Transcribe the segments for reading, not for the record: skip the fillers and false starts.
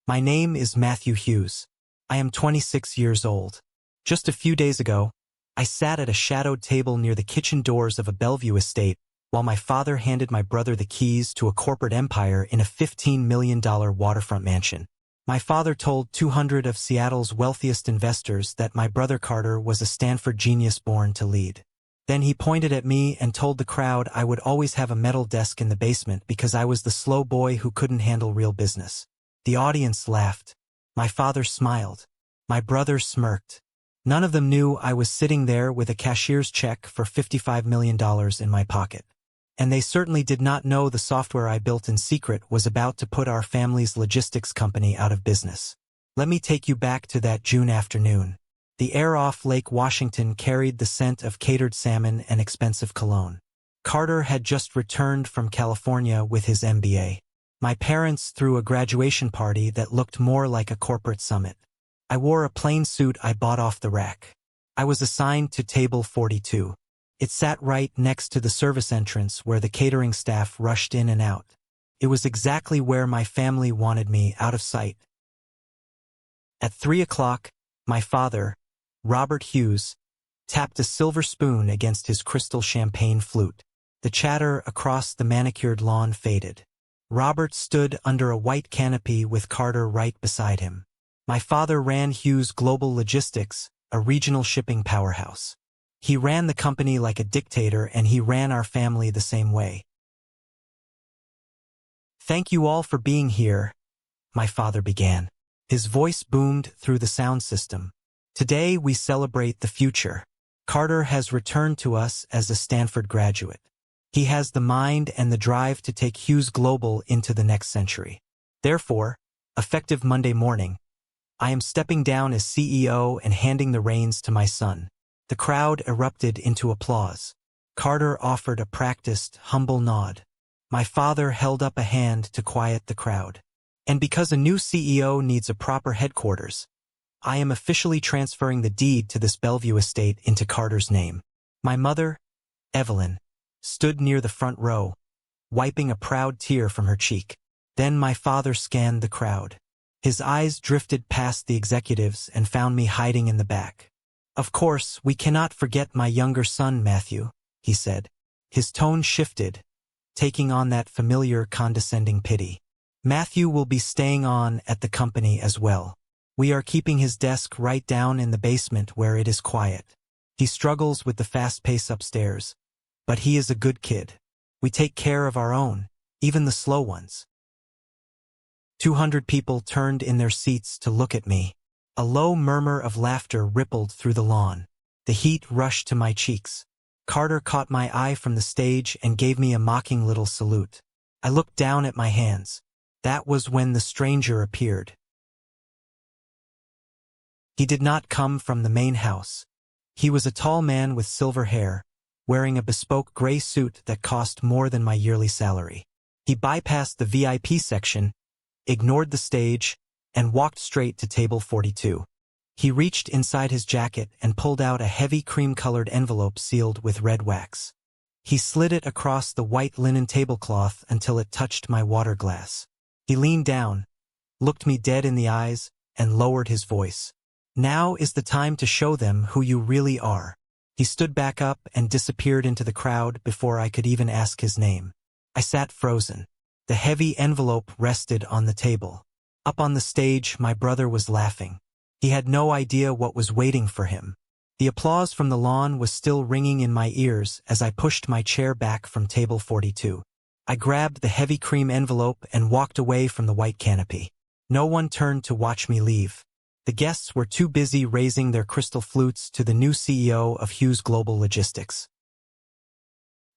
My name is Matthew Hughes. I am 26 years old. Just a few days ago, I sat at a shadowed table near the kitchen doors of a Bellevue estate while my father handed my brother the keys to a corporate empire in a $15 million waterfront mansion. My father told 200 of Seattle's wealthiest investors that my brother Carter was a Stanford genius born to lead. Then he pointed at me and told the crowd I would always have a metal desk in the basement because I was the slow boy who couldn't handle real business. The audience laughed. My father smiled. My brother smirked. None of them knew I was sitting there with a cashier's check for $55 million in my pocket. And they certainly did not know the software I built in secret was about to put our family's logistics company out of business. Let me take you back to that June afternoon. The air off Lake Washington carried the scent of catered salmon and expensive cologne. Carter had just returned from California with his MBA. My parents threw a graduation party that looked more like a corporate summit. I wore a plain suit I bought off the rack. I was assigned to table 42. It sat right next to the service entrance where the catering staff rushed in and out. It was exactly where my family wanted me, out of sight. At 3 o'clock, my father, Robert Hughes, tapped a silver spoon against his crystal champagne flute. The chatter across the manicured lawn faded. Robert stood under a white canopy with Carter right beside him. My father ran Hughes Global Logistics, a regional shipping powerhouse. He ran the company like a dictator, and he ran our family the same way. "Thank you all for being here," my father began. His voice boomed through the sound system. "Today we celebrate the future. Carter has returned to us as a Stanford graduate. He has the mind and the drive to take Hughes Global into the next century. Therefore, effective Monday morning, I am stepping down as CEO and handing the reins to my son." The crowd erupted into applause. Carter offered a practiced, humble nod. My father held up a hand to quiet the crowd. "And because a new CEO needs a proper headquarters, I am officially transferring the deed to this Bellevue estate into Carter's name." My mother, Evelyn, stood near the front row, wiping a proud tear from her cheek. Then my father scanned the crowd. His eyes drifted past the executives and found me hiding in the back. "Of course, we cannot forget my younger son, Matthew," he said. His tone shifted, taking on that familiar condescending pity. "Matthew will be staying on at the company as well. We are keeping his desk right down in the basement where it is quiet. He struggles with the fast pace upstairs, but he is a good kid. We take care of our own, even the slow ones." 200 people turned in their seats to look at me. A low murmur of laughter rippled through the lawn. The heat rushed to my cheeks. Carter caught my eye from the stage and gave me a mocking little salute. I looked down at my hands. That was when the stranger appeared. He did not come from the main house. He was a tall man with silver hair, wearing a bespoke gray suit that cost more than my yearly salary. He bypassed the VIP section, ignored the stage, and walked straight to table 42. He reached inside his jacket and pulled out a heavy cream-colored envelope sealed with red wax. He slid it across the white linen tablecloth until it touched my water glass. He leaned down, looked me dead in the eyes, and lowered his voice. "Now is the time to show them who you really are." He stood back up and disappeared into the crowd before I could even ask his name. I sat frozen. The heavy envelope rested on the table. Up on the stage, my brother was laughing. He had no idea what was waiting for him. The applause from the lawn was still ringing in my ears as I pushed my chair back from table 42. I grabbed the heavy cream envelope and walked away from the white canopy. No one turned to watch me leave. The guests were too busy raising their crystal flutes to the new CEO of Hughes Global Logistics.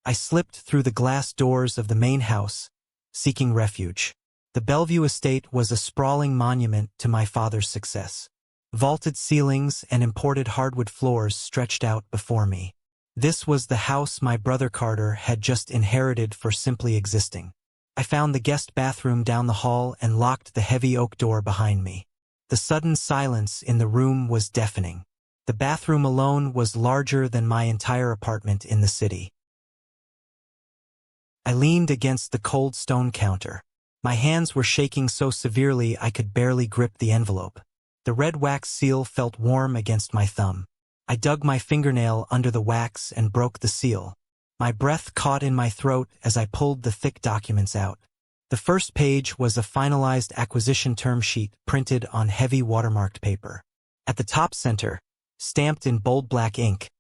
I slipped through the glass doors of the main house, seeking refuge. The Bellevue estate was a sprawling monument to my father's success. Vaulted ceilings and imported hardwood floors stretched out before me. This was the house my brother Carter had just inherited for simply existing. I found the guest bathroom down the hall and locked the heavy oak door behind me. The sudden silence in the room was deafening. The bathroom alone was larger than my entire apartment in the city. I leaned against the cold stone counter. My hands were shaking so severely I could barely grip the envelope. The red wax seal felt warm against my thumb. I dug my fingernail under the wax and broke the seal. My breath caught in my throat as I pulled the thick documents out. The first page was a finalized acquisition term sheet printed on heavy watermarked paper. At the top center, stamped in bold black ink,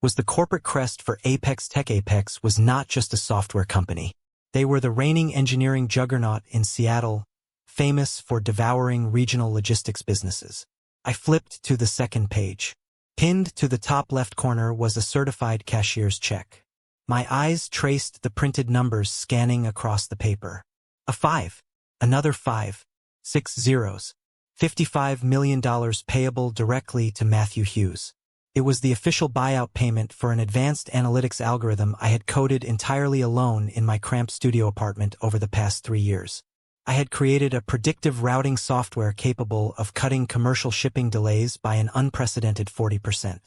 was the corporate crest for Apex Tech. Apex was not just a software company. They were the reigning engineering juggernaut in Seattle, famous for devouring regional logistics businesses. I flipped to the second page. Pinned to the top left corner was a certified cashier's check. My eyes traced the printed numbers scanning across the paper. A 5, another 5, 6 zeros, $55 million payable directly to Matthew Hughes. It was the official buyout payment for an advanced analytics algorithm I had coded entirely alone in my cramped studio apartment over the past 3 years. I had created a predictive routing software capable of cutting commercial shipping delays by an unprecedented 40%.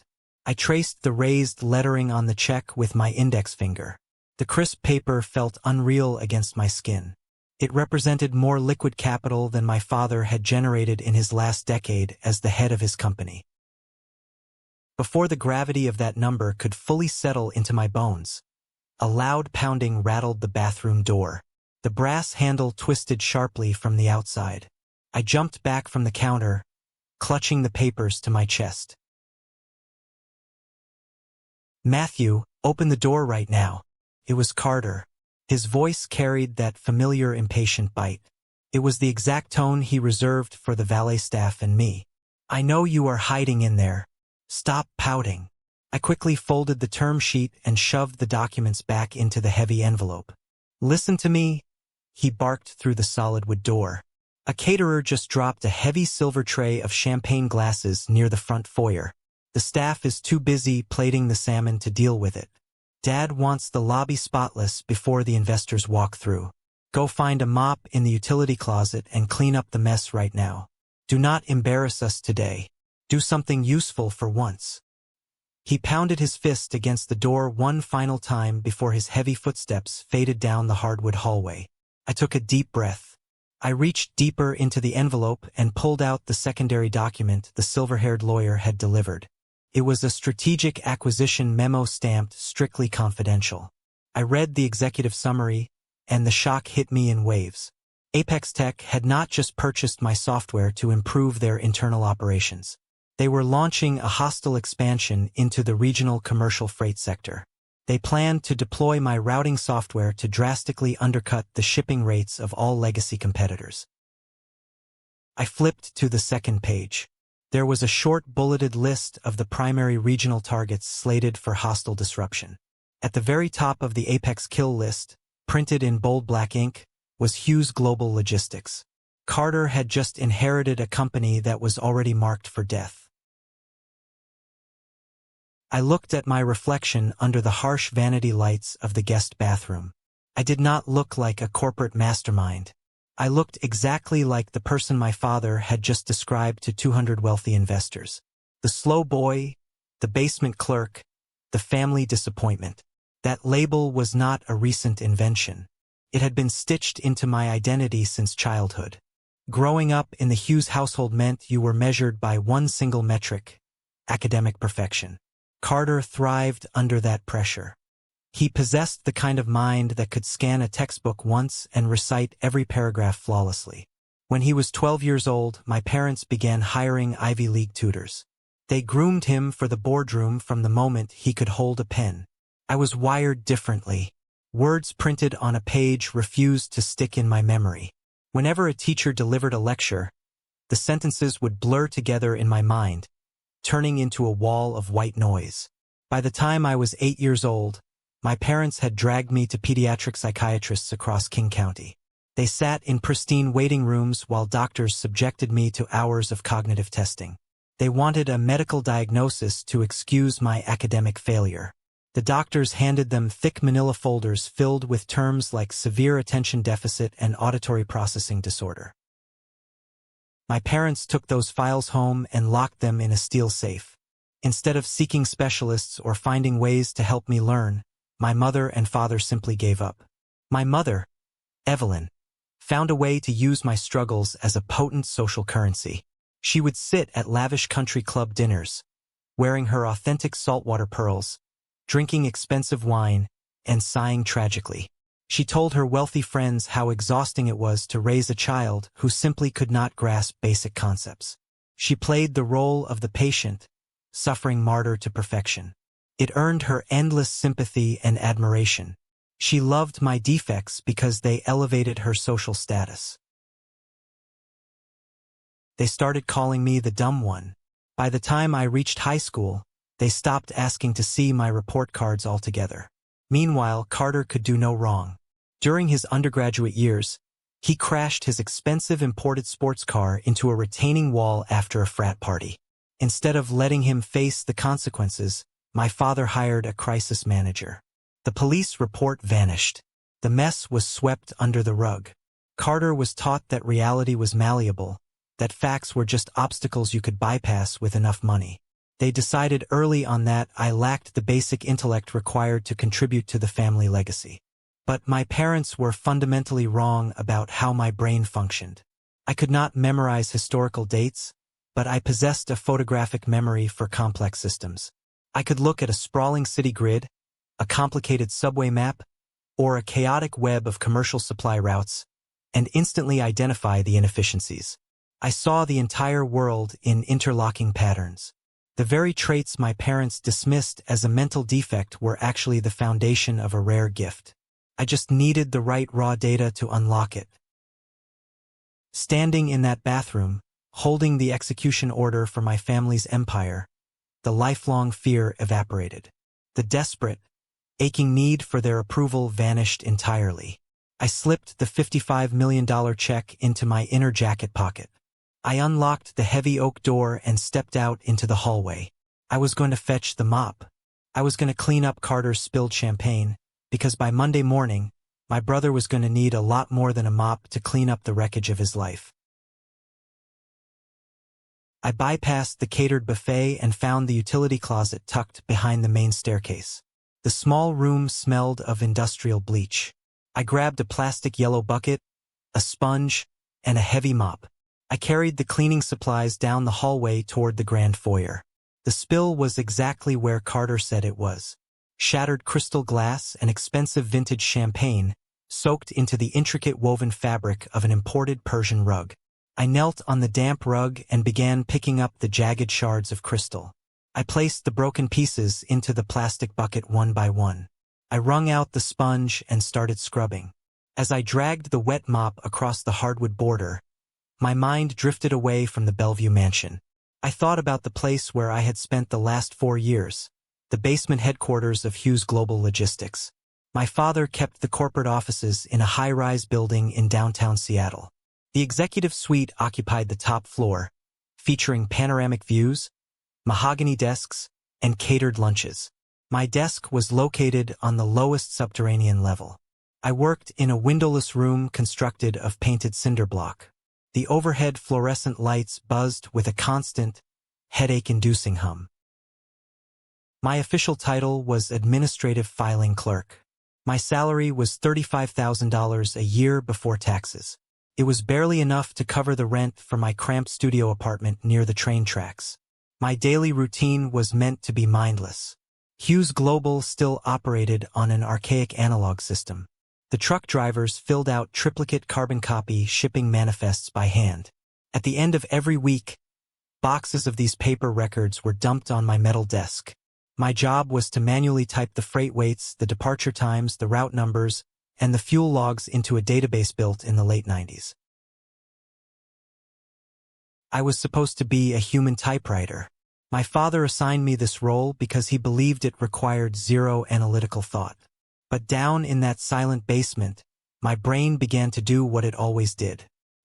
I traced the raised lettering on the check with my index finger. The crisp paper felt unreal against my skin. It represented more liquid capital than my father had generated in his last decade as the head of his company. Before the gravity of that number could fully settle into my bones, a loud pounding rattled the bathroom door. The brass handle twisted sharply from the outside. I jumped back from the counter, clutching the papers to my chest. "Matthew, open the door right now." It was Carter. His voice carried that familiar impatient bite. It was the exact tone he reserved for the valet staff and me. "I know you are hiding in there. Stop pouting." I quickly folded the term sheet and shoved the documents back into the heavy envelope. "Listen to me," he barked through the solid wood door. A caterer just dropped a heavy silver tray of champagne glasses near the front foyer. The staff is too busy plating the salmon to deal with it. Dad wants the lobby spotless before the investors walk through. Go find a mop in the utility closet and clean up the mess right now. Do not embarrass us today. Do something useful for once. He pounded his fist against the door one final time before his heavy footsteps faded down the hardwood hallway. I took a deep breath. I reached deeper into the envelope and pulled out the secondary document the silver-haired lawyer had delivered. It was a strategic acquisition memo stamped strictly confidential. I read the executive summary, and the shock hit me in waves. Apex Tech had not just purchased my software to improve their internal operations. They were launching a hostile expansion into the regional commercial freight sector. They planned to deploy my routing software to drastically undercut the shipping rates of all legacy competitors. I flipped to the second page. There was a short bulleted list of the primary regional targets slated for hostile disruption. At the very top of the Apex kill list, printed in bold black ink, was Hughes Global Logistics. Carter had just inherited a company that was already marked for death. I looked at my reflection under the harsh vanity lights of the guest bathroom. I did not look like a corporate mastermind. I looked exactly like the person my father had just described to 200 wealthy investors. The slow boy, the basement clerk, the family disappointment. That label was not a recent invention. It had been stitched into my identity since childhood. Growing up in the Hughes household meant you were measured by one single metric: academic perfection. Carter thrived under that pressure. He possessed the kind of mind that could scan a textbook once and recite every paragraph flawlessly. When he was 12 years old, my parents began hiring Ivy League tutors. They groomed him for the boardroom from the moment he could hold a pen. I was wired differently. Words printed on a page refused to stick in my memory. Whenever a teacher delivered a lecture, the sentences would blur together in my mind, turning into a wall of white noise. By the time I was 8 years old, my parents had dragged me to pediatric psychiatrists across King County. They sat in pristine waiting rooms while doctors subjected me to hours of cognitive testing. They wanted a medical diagnosis to excuse my academic failure. The doctors handed them thick manila folders filled with terms like severe attention deficit and auditory processing disorder. My parents took those files home and locked them in a steel safe. Instead of seeking specialists or finding ways to help me learn, my mother and father simply gave up. My mother, Evelyn, found a way to use my struggles as a potent social currency. She would sit at lavish country club dinners, wearing her authentic saltwater pearls, drinking expensive wine, and sighing tragically. She told her wealthy friends how exhausting it was to raise a child who simply could not grasp basic concepts. She played the role of the patient, suffering martyr to perfection. It earned her endless sympathy and admiration. She loved my defects because they elevated her social status. They started calling me the dumb one. By the time I reached high school, they stopped asking to see my report cards altogether. Meanwhile, Carter could do no wrong. During his undergraduate years, he crashed his expensive imported sports car into a retaining wall after a frat party. Instead of letting him face the consequences, my father hired a crisis manager. The police report vanished. The mess was swept under the rug. Carter was taught that reality was malleable, that facts were just obstacles you could bypass with enough money. They decided early on that I lacked the basic intellect required to contribute to the family legacy. But my parents were fundamentally wrong about how my brain functioned. I could not memorize historical dates, but I possessed a photographic memory for complex systems. I could look at a sprawling city grid, a complicated subway map, or a chaotic web of commercial supply routes, and instantly identify the inefficiencies. I saw the entire world in interlocking patterns. The very traits my parents dismissed as a mental defect were actually the foundation of a rare gift. I just needed the right raw data to unlock it. Standing in that bathroom, holding the execution order for my family's empire, the lifelong fear evaporated. The desperate, aching need for their approval vanished entirely. I slipped the $55 million check into my inner jacket pocket. I unlocked the heavy oak door and stepped out into the hallway. I was going to fetch the mop. I was going to clean up Carter's spilled champagne, because by Monday morning, my brother was going to need a lot more than a mop to clean up the wreckage of his life. I bypassed the catered buffet and found the utility closet tucked behind the main staircase. The small room smelled of industrial bleach. I grabbed a plastic yellow bucket, a sponge, and a heavy mop. I carried the cleaning supplies down the hallway toward the grand foyer. The spill was exactly where Carter said it was. Shattered crystal glass and expensive vintage champagne, soaked into the intricate woven fabric of an imported Persian rug. I knelt on the damp rug and began picking up the jagged shards of crystal. I placed the broken pieces into the plastic bucket one by one. I wrung out the sponge and started scrubbing. As I dragged the wet mop across the hardwood border, my mind drifted away from the Bellevue mansion. I thought about the place where I had spent the last 4 years, the basement headquarters of Hughes Global Logistics. My father kept the corporate offices in a high-rise building in downtown Seattle. The executive suite occupied the top floor, featuring panoramic views, mahogany desks, and catered lunches. My desk was located on the lowest subterranean level. I worked in a windowless room constructed of painted cinder block. The overhead fluorescent lights buzzed with a constant, headache-inducing hum. My official title was Administrative Filing Clerk. My salary was $35,000 a year before taxes. It was barely enough to cover the rent for my cramped studio apartment near the train tracks. My daily routine was meant to be mindless. Hughes Global still operated on an archaic analog system. The truck drivers filled out triplicate carbon copy shipping manifests by hand. At the end of every week, boxes of these paper records were dumped on my metal desk. My job was to manually type the freight weights, the departure times, the route numbers, and the fuel logs into a database built in the late 90s. I was supposed to be a human typewriter. My father assigned me this role because he believed it required zero analytical thought. But down in that silent basement, my brain began to do what it always did.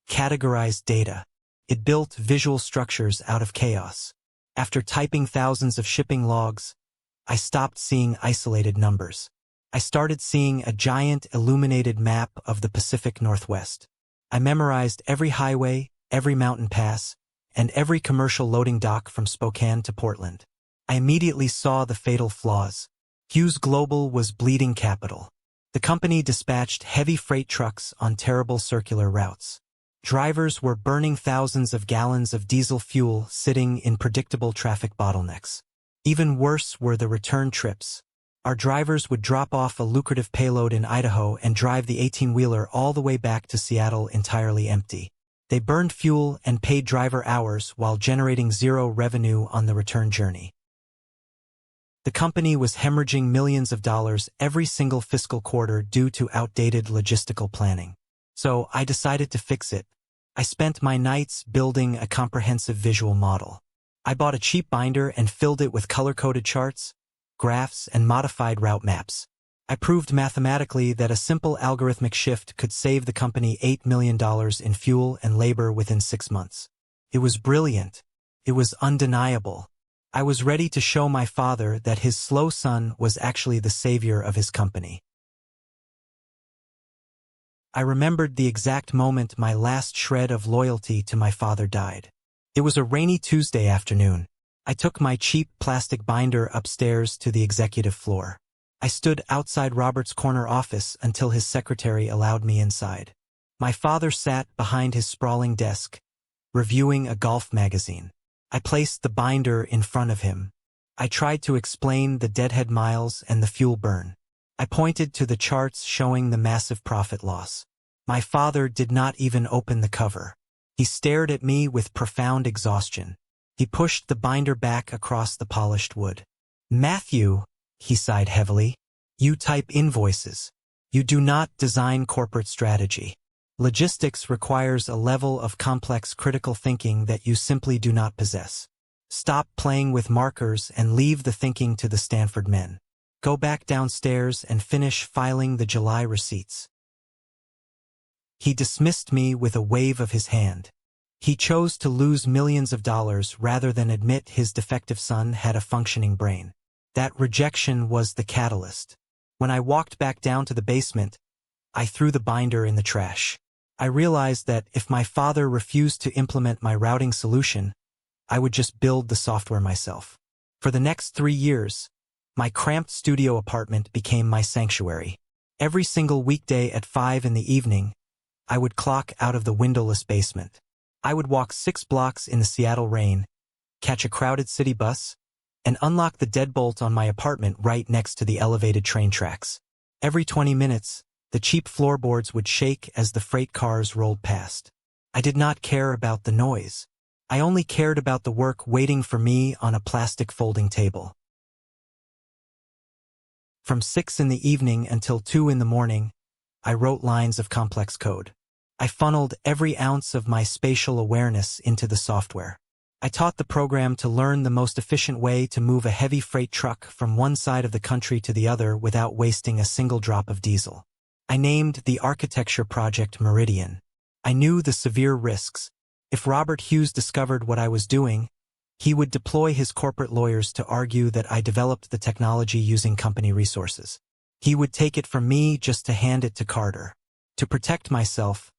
Categorize data. It built visual structures out of chaos. After typing thousands of shipping logs, I stopped seeing isolated numbers. I started seeing a giant illuminated map of the Pacific Northwest. I memorized every highway, every mountain pass, and every commercial loading dock from Spokane to Portland. I immediately saw the fatal flaws. Hughes Global was bleeding capital. The company dispatched heavy freight trucks on terrible circular routes. Drivers were burning thousands of gallons of diesel fuel sitting in predictable traffic bottlenecks. Even worse were the return trips. Our drivers would drop off a lucrative payload in Idaho and drive the 18-wheeler all the way back to Seattle entirely empty. They burned fuel and paid driver hours while generating zero revenue on the return journey. The company was hemorrhaging millions of dollars every single fiscal quarter due to outdated logistical planning. So I decided to fix it. I spent my nights building a comprehensive visual model. I bought a cheap binder and filled it with color-coded charts, graphs, and modified route maps. I proved mathematically that a simple algorithmic shift could save the company $8 million in fuel and labor within 6 months. It was brilliant. It was undeniable. I was ready to show my father that his slow son was actually the savior of his company. I remembered the exact moment my last shred of loyalty to my father died. It was a rainy Tuesday afternoon. I took my cheap plastic binder upstairs to the executive floor. I stood outside Robert's corner office until his secretary allowed me inside. My father sat behind his sprawling desk, reviewing a golf magazine. I placed the binder in front of him. I tried to explain the deadhead miles and the fuel burn. I pointed to the charts showing the massive profit loss. My father did not even open the cover. He stared at me with profound exhaustion. He pushed the binder back across the polished wood. "Matthew," he sighed heavily, "you type invoices. You do not design corporate strategy. Logistics requires a level of complex critical thinking that you simply do not possess. Stop playing with markers and leave the thinking to the Stanford men. Go back downstairs and finish filing the July receipts." He dismissed me with a wave of his hand. He chose to lose millions of dollars rather than admit his defective son had a functioning brain. That rejection was the catalyst. When I walked back down to the basement, I threw the binder in the trash. I realized that if my father refused to implement my routing solution, I would just build the software myself. For the next 3 years, my cramped studio apartment became my sanctuary. Every single weekday at 5 in the evening, I would clock out of the windowless basement. I would walk 6 blocks in the Seattle rain, catch a crowded city bus, and unlock the deadbolt on my apartment right next to the elevated train tracks. Every 20 minutes, the cheap floorboards would shake as the freight cars rolled past. I did not care about the noise. I only cared about the work waiting for me on a plastic folding table. From 6 in the evening until 2 in the morning, I wrote lines of complex code. I funneled every ounce of my spatial awareness into the software. I taught the program to learn the most efficient way to move a heavy freight truck from one side of the country to the other without wasting a single drop of diesel. I named the architecture project Meridian. I knew the severe risks. If Robert Hughes discovered what I was doing, he would deploy his corporate lawyers to argue that I developed the technology using company resources. He would take it from me just to hand it to Carter. To protect myself,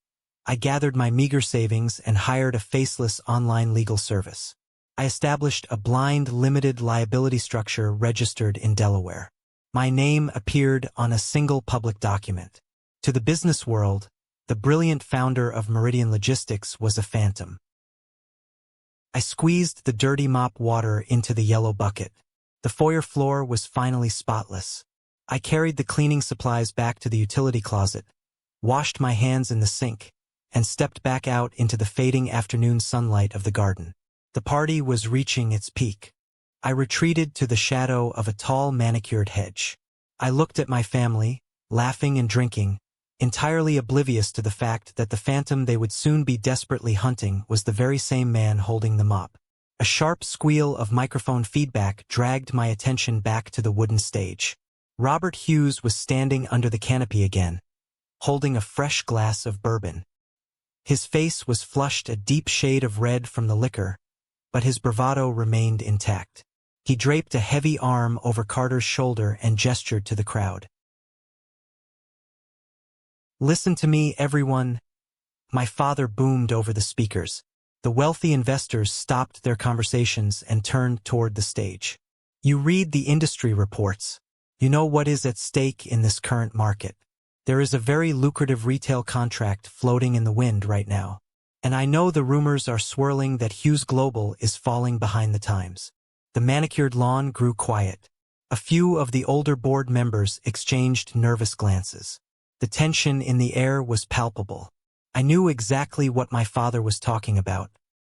I gathered my meager savings and hired a faceless online legal service. I established a blind limited liability structure registered in Delaware. My name appeared on a single public document. To the business world, the brilliant founder of Meridian Logistics was a phantom. I squeezed the dirty mop water into the yellow bucket. The foyer floor was finally spotless. I carried the cleaning supplies back to the utility closet, washed my hands in the sink, and stepped back out into the fading afternoon sunlight of the garden. The party was reaching its peak. I retreated to the shadow of a tall manicured hedge. I looked at my family, laughing and drinking, entirely oblivious to the fact that the phantom they would soon be desperately hunting was the very same man holding the mop. A sharp squeal of microphone feedback dragged my attention back to the wooden stage. Robert Hughes was standing under the canopy again, holding a fresh glass of bourbon. His face was flushed a deep shade of red from the liquor, but his bravado remained intact. He draped a heavy arm over Carter's shoulder and gestured to the crowd. "Listen to me, everyone," my father boomed over the speakers. The wealthy investors stopped their conversations and turned toward the stage. "You read the industry reports. You know what is at stake in this current market. There is a very lucrative retail contract floating in the wind right now. And I know the rumors are swirling that Hughes Global is falling behind the times. The manicured lawn grew quiet. A few of the older board members exchanged nervous glances. The tension in the air was palpable. I knew exactly what my father was talking about.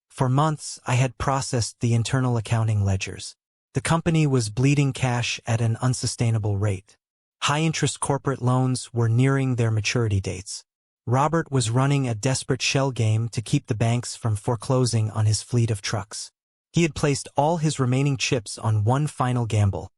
For months, I had processed the internal accounting ledgers. The company was bleeding cash at an unsustainable rate. High-interest corporate loans were nearing their maturity dates. Robert was running a desperate shell game to keep the banks from foreclosing on his fleet of trucks. He had placed all his remaining chips on one final gamble.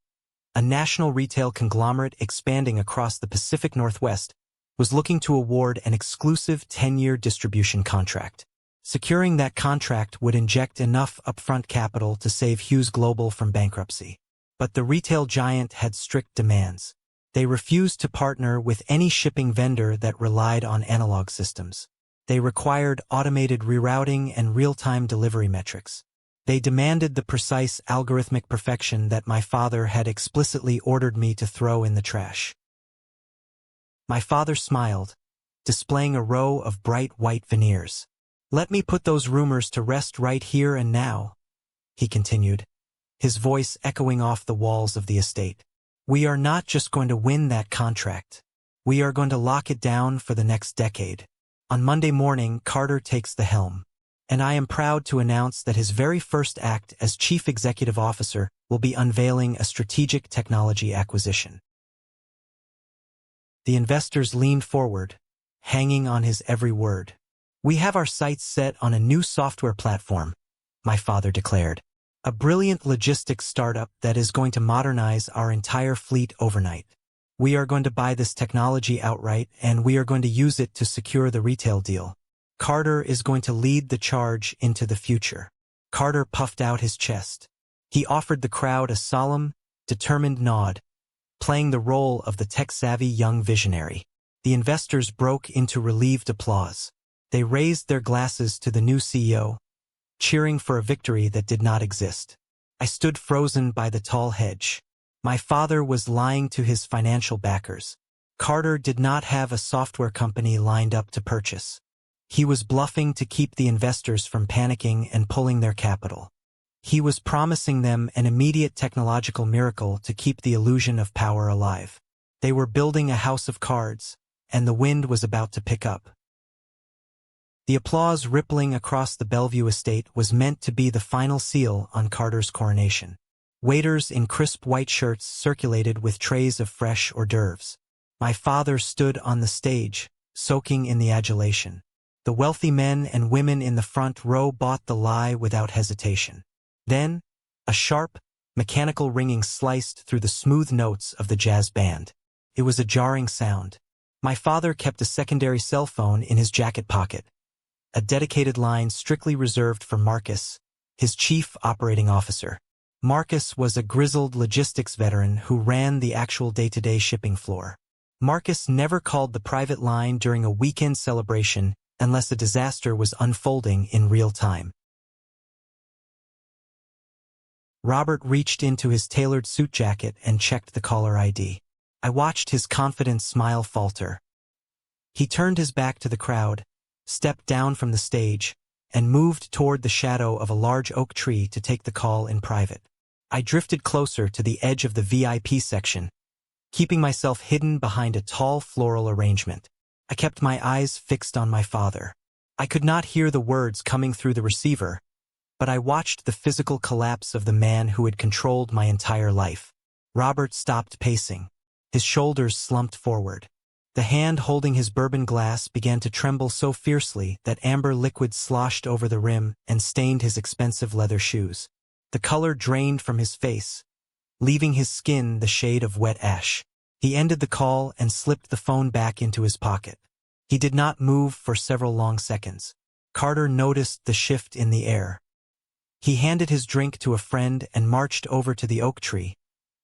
A national retail conglomerate expanding across the Pacific Northwest was looking to award an exclusive 10-year distribution contract. Securing that contract would inject enough upfront capital to save Hughes Global from bankruptcy. But the retail giant had strict demands. They refused to partner with any shipping vendor that relied on analog systems. They required automated rerouting and real-time delivery metrics. They demanded the precise algorithmic perfection that my father had explicitly ordered me to throw in the trash. My father smiled, displaying a row of bright white veneers. "Let me put those rumors to rest right here and now," he continued, his voice echoing off the walls of the estate. "We are not just going to win that contract. We are going to lock it down for the next decade." On Monday morning, Carter takes the helm, and I am proud to announce that his very first act as Chief Executive Officer will be unveiling a strategic technology acquisition. The investors leaned forward, hanging on his every word. "We have our sights set on a new software platform," my father declared. "A brilliant logistics startup that is going to modernize our entire fleet overnight. We are going to buy this technology outright, and we are going to use it to secure the retail deal. Carter is going to lead the charge into the future." Carter puffed out his chest. He offered the crowd a solemn, determined nod, playing the role of the tech-savvy young visionary. The investors broke into relieved applause. They raised their glasses to the new CEO, cheering for a victory that did not exist. I stood frozen by the tall hedge. My father was lying to his financial backers. Carter did not have a software company lined up to purchase. He was bluffing to keep the investors from panicking and pulling their capital. He was promising them an immediate technological miracle to keep the illusion of power alive. They were building a house of cards, and the wind was about to pick up. The applause rippling across the Bellevue estate was meant to be the final seal on Carter's coronation. Waiters in crisp white shirts circulated with trays of fresh hors d'oeuvres. My father stood on the stage, soaking in the adulation. The wealthy men and women in the front row bought the lie without hesitation. Then, a sharp, mechanical ringing sliced through the smooth notes of the jazz band. It was a jarring sound. My father kept a secondary cell phone in his jacket pocket, a dedicated line strictly reserved for Marcus, his chief operating officer. Marcus was a grizzled logistics veteran who ran the actual day-to-day shipping floor. Marcus never called the private line during a weekend celebration unless a disaster was unfolding in real time. Robert reached into his tailored suit jacket and checked the caller ID. I watched his confident smile falter. He turned his back to the crowd, stepped down from the stage, and moved toward the shadow of a large oak tree to take the call in private. I drifted closer to the edge of the VIP section, keeping myself hidden behind a tall floral arrangement. I kept my eyes fixed on my father. I could not hear the words coming through the receiver, but I watched the physical collapse of the man who had controlled my entire life. Robert stopped pacing. His shoulders slumped forward. The hand holding his bourbon glass began to tremble so fiercely that amber liquid sloshed over the rim and stained his expensive leather shoes. The color drained from his face, leaving his skin the shade of wet ash. He ended the call and slipped the phone back into his pocket. He did not move for several long seconds. Carter noticed the shift in the air. He handed his drink to a friend and marched over to the oak tree,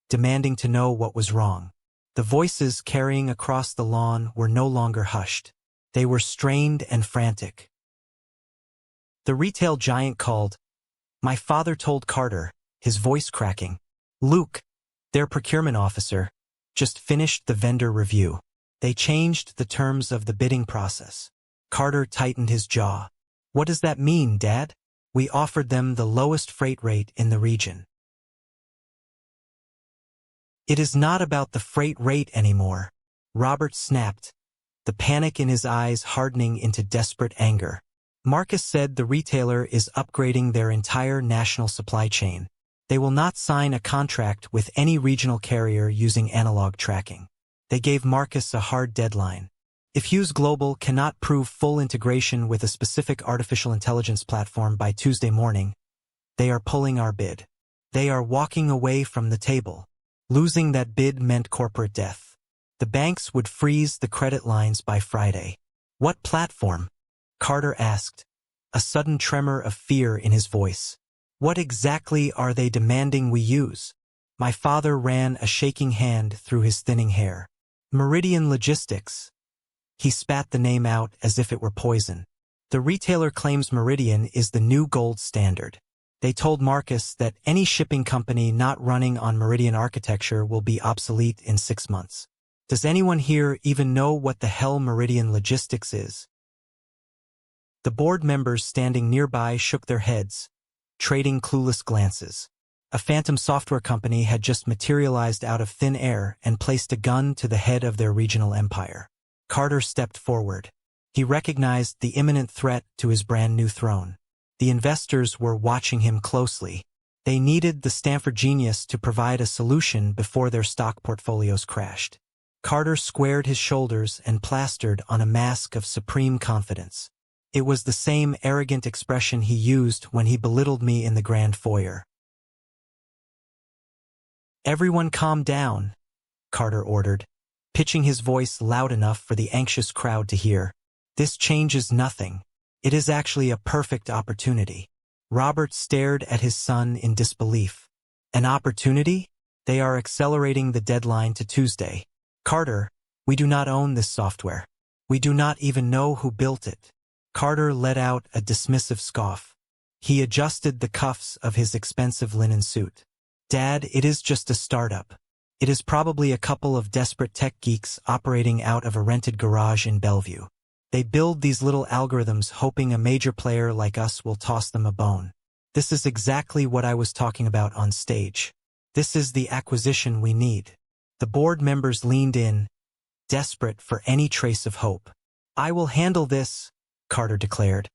demanding to know what was wrong. The voices carrying across the lawn were no longer hushed. They were strained and frantic. The retail giant called. My father told Carter, his voice cracking. "Luke, their procurement officer, Just finished the vendor review. They changed the terms of the bidding process. Carter tightened his jaw. What does that mean, Dad? We offered them the lowest freight rate in the region. It is not about the freight rate anymore, Robert snapped, the panic in his eyes hardening into desperate anger. Marcus said the retailer is upgrading their entire national supply chain. They will not sign a contract with any regional carrier using analog tracking. They gave Marcus a hard deadline. If Hughes Global cannot prove full integration with a specific artificial intelligence platform by Tuesday morning, they are pulling our bid. They are walking away from the table. Losing that bid meant corporate death. The banks would freeze the credit lines by Friday. What platform? Carter asked, a sudden tremor of fear in his voice. What exactly are they demanding we use? My father ran a shaking hand through his thinning hair. Meridian Logistics. He spat the name out as if it were poison. The retailer claims Meridian is the new gold standard. They told Marcus that any shipping company not running on Meridian architecture will be obsolete in 6 months. Does anyone here even know what the hell Meridian Logistics is? The board members standing nearby shook their heads, trading clueless glances. A phantom software company had just materialized out of thin air and placed a gun to the head of their regional empire. Carter stepped forward. He recognized the imminent threat to his brand-new throne. The investors were watching him closely. They needed the Stanford genius to provide a solution before their stock portfolios crashed. Carter squared his shoulders and plastered on a mask of supreme confidence. It was the same arrogant expression he used when he belittled me in the grand foyer. Everyone calm down, Carter ordered, pitching his voice loud enough for the anxious crowd to hear. This changes nothing. It is actually a perfect opportunity. Robert stared at his son in disbelief. An opportunity? They are accelerating the deadline to Tuesday. Carter, we do not own this software. We do not even know who built it. Carter let out a dismissive scoff. He adjusted the cuffs of his expensive linen suit. Dad, it is just a startup. It is probably a couple of desperate tech geeks operating out of a rented garage in Bellevue. They build these little algorithms hoping a major player like us will toss them a bone. This is exactly what I was talking about on stage. This is the acquisition we need. The board members leaned in, desperate for any trace of hope. I will handle this, Carter declared,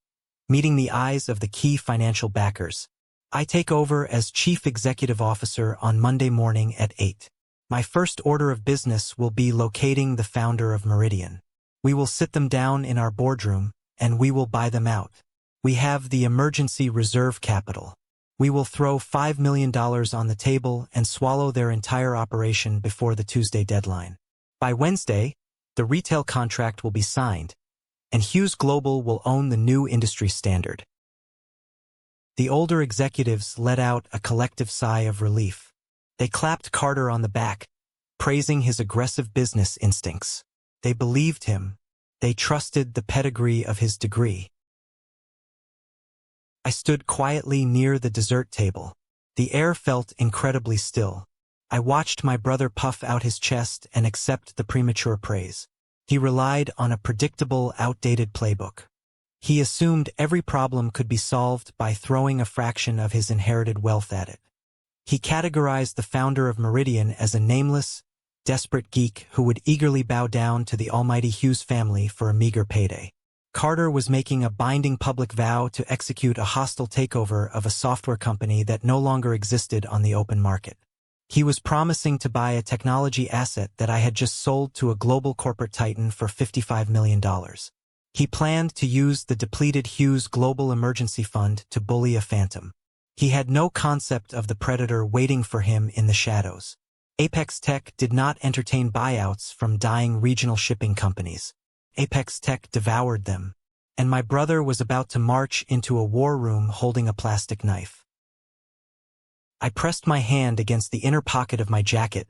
meeting the eyes of the key financial backers. I take over as Chief Executive Officer on Monday morning at 8. My first order of business will be locating the founder of Meridian. We will sit them down in our boardroom, and we will buy them out. We have the emergency reserve capital. We will throw $5 million on the table and swallow their entire operation before the Tuesday deadline. By Wednesday, the retail contract will be signed, and Hughes Global will own the new industry standard. The older executives let out a collective sigh of relief. They clapped Carter on the back, praising his aggressive business instincts. They believed him. They trusted the pedigree of his degree. I stood quietly near the dessert table. The air felt incredibly still. I watched my brother puff out his chest and accept the premature praise. He relied on a predictable, outdated playbook. He assumed every problem could be solved by throwing a fraction of his inherited wealth at it. He categorized the founder of Meridian as a nameless, desperate geek who would eagerly bow down to the almighty Hughes family for a meager payday. Carter was making a binding public vow to execute a hostile takeover of a software company that no longer existed on the open market. He was promising to buy a technology asset that I had just sold to a global corporate titan for $55 million. He planned to use the depleted Hughes Global Emergency Fund to bully a phantom. He had no concept of the predator waiting for him in the shadows. Apex Tech did not entertain buyouts from dying regional shipping companies. Apex Tech devoured them, and my brother was about to march into a war room holding a plastic knife. I pressed my hand against the inner pocket of my jacket,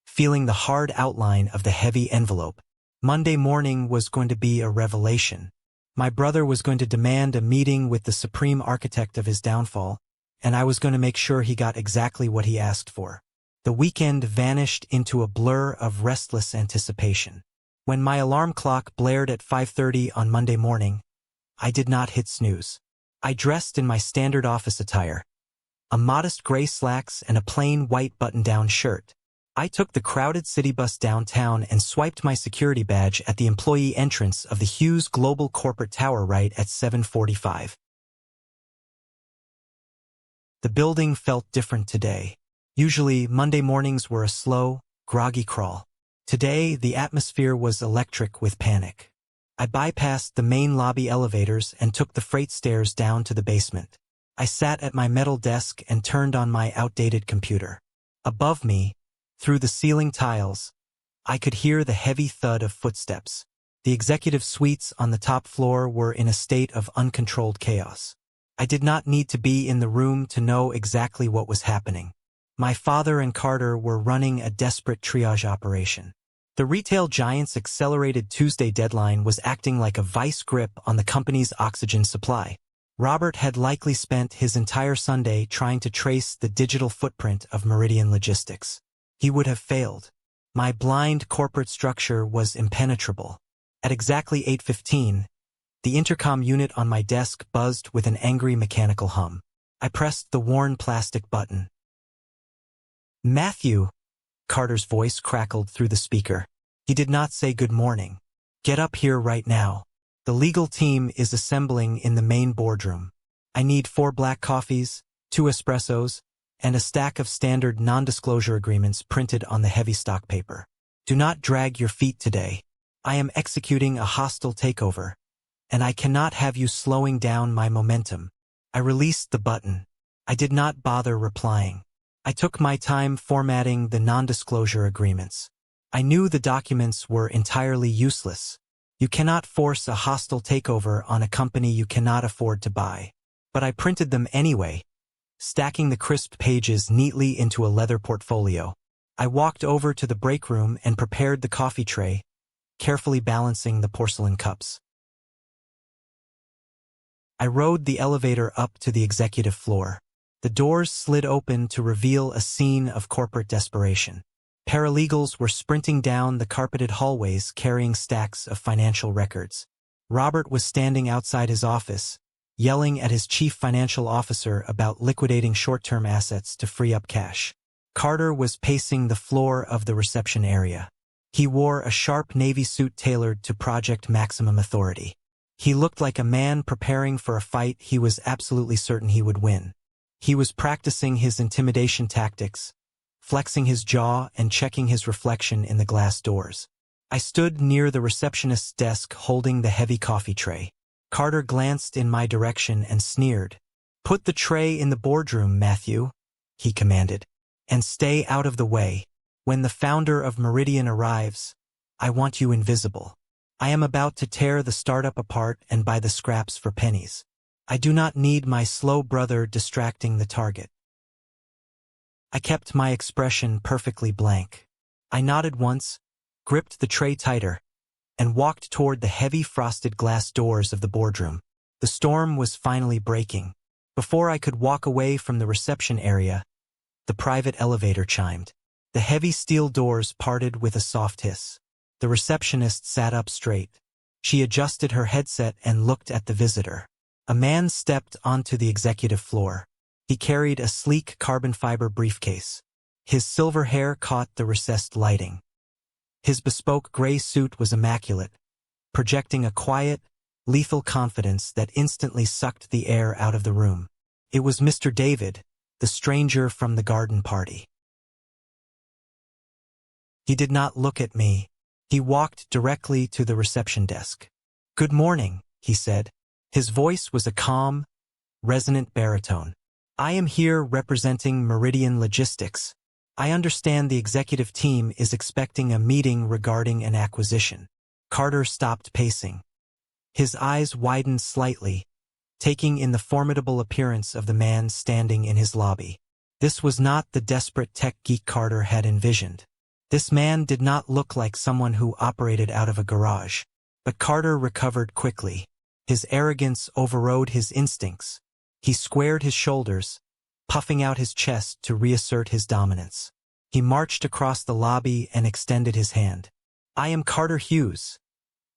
feeling the hard outline of the heavy envelope. Monday morning was going to be a revelation. My brother was going to demand a meeting with the supreme architect of his downfall, and I was going to make sure he got exactly what he asked for. The weekend vanished into a blur of restless anticipation. When my alarm clock blared at 5:30 on Monday morning, I did not hit snooze. I dressed in my standard office attire, a modest gray slacks and a plain white button-down shirt. I took the crowded city bus downtown and swiped my security badge at the employee entrance of the Hughes Global Corporate Tower right at 7:45. The building felt different today. Usually, Monday mornings were a slow, groggy crawl. Today, the atmosphere was electric with panic. I bypassed the main lobby elevators and took the freight stairs down to the basement. I sat at my metal desk and turned on my outdated computer. Above me, through the ceiling tiles, I could hear the heavy thud of footsteps. The executive suites on the top floor were in a state of uncontrolled chaos. I did not need to be in the room to know exactly what was happening. My father and Carter were running a desperate triage operation. The retail giant's accelerated Tuesday deadline was acting like a vice grip on the company's oxygen supply. Robert had likely spent his entire Sunday trying to trace the digital footprint of Meridian Logistics. He would have failed. My blind corporate structure was impenetrable. At exactly 8:15, the intercom unit on my desk buzzed with an angry mechanical hum. I pressed the worn plastic button. "Matthew," Carter's voice crackled through the speaker. He did not say good morning. "Get up here right now. The legal team is assembling in the main boardroom. I need 4 black coffees, 2 espressos, and a stack of standard non-disclosure agreements printed on the heavy stock paper. Do not drag your feet today. I am executing a hostile takeover, and I cannot have you slowing down my momentum." I released the button. I did not bother replying. I took my time formatting the non-disclosure agreements. I knew the documents were entirely useless. You cannot force a hostile takeover on a company you cannot afford to buy. But I printed them anyway, stacking the crisp pages neatly into a leather portfolio. I walked over to the break room and prepared the coffee tray, carefully balancing the porcelain cups. I rode the elevator up to the executive floor. The doors slid open to reveal a scene of corporate desperation. Paralegals were sprinting down the carpeted hallways carrying stacks of financial records. Robert was standing outside his office, yelling at his chief financial officer about liquidating short-term assets to free up cash. Carter was pacing the floor of the reception area. He wore a sharp navy suit tailored to Project Maximum Authority. He looked like a man preparing for a fight he was absolutely certain he would win. He was practicing his intimidation tactics, flexing his jaw and checking his reflection in the glass doors. I stood near the receptionist's desk holding the heavy coffee tray. Carter glanced in my direction and sneered. "Put the tray in the boardroom, Matthew," he commanded, "and stay out of the way. When the founder of Meridian arrives, I want you invisible. I am about to tear the startup apart and buy the scraps for pennies. I do not need my slow brother distracting the target." I kept my expression perfectly blank. I nodded once, gripped the tray tighter, and walked toward the heavy frosted glass doors of the boardroom. The storm was finally breaking. Before I could walk away from the reception area, the private elevator chimed. The heavy steel doors parted with a soft hiss. The receptionist sat up straight. She adjusted her headset and looked at the visitor. A man stepped onto the executive floor. He carried a sleek carbon fiber briefcase. His silver hair caught the recessed lighting. His bespoke gray suit was immaculate, projecting a quiet, lethal confidence that instantly sucked the air out of the room. It was Mr. David, the stranger from the garden party. He did not look at me. He walked directly to the reception desk. "Good morning," he said. His voice was a calm, resonant baritone. "I am here representing Meridian Logistics. I understand the executive team is expecting a meeting regarding an acquisition." Carter stopped pacing. His eyes widened slightly, taking in the formidable appearance of the man standing in his lobby. This was not the desperate tech geek Carter had envisioned. This man did not look like someone who operated out of a garage. But Carter recovered quickly. His arrogance overrode his instincts. He squared his shoulders, puffing out his chest to reassert his dominance. He marched across the lobby and extended his hand. "I am Carter Hughes,"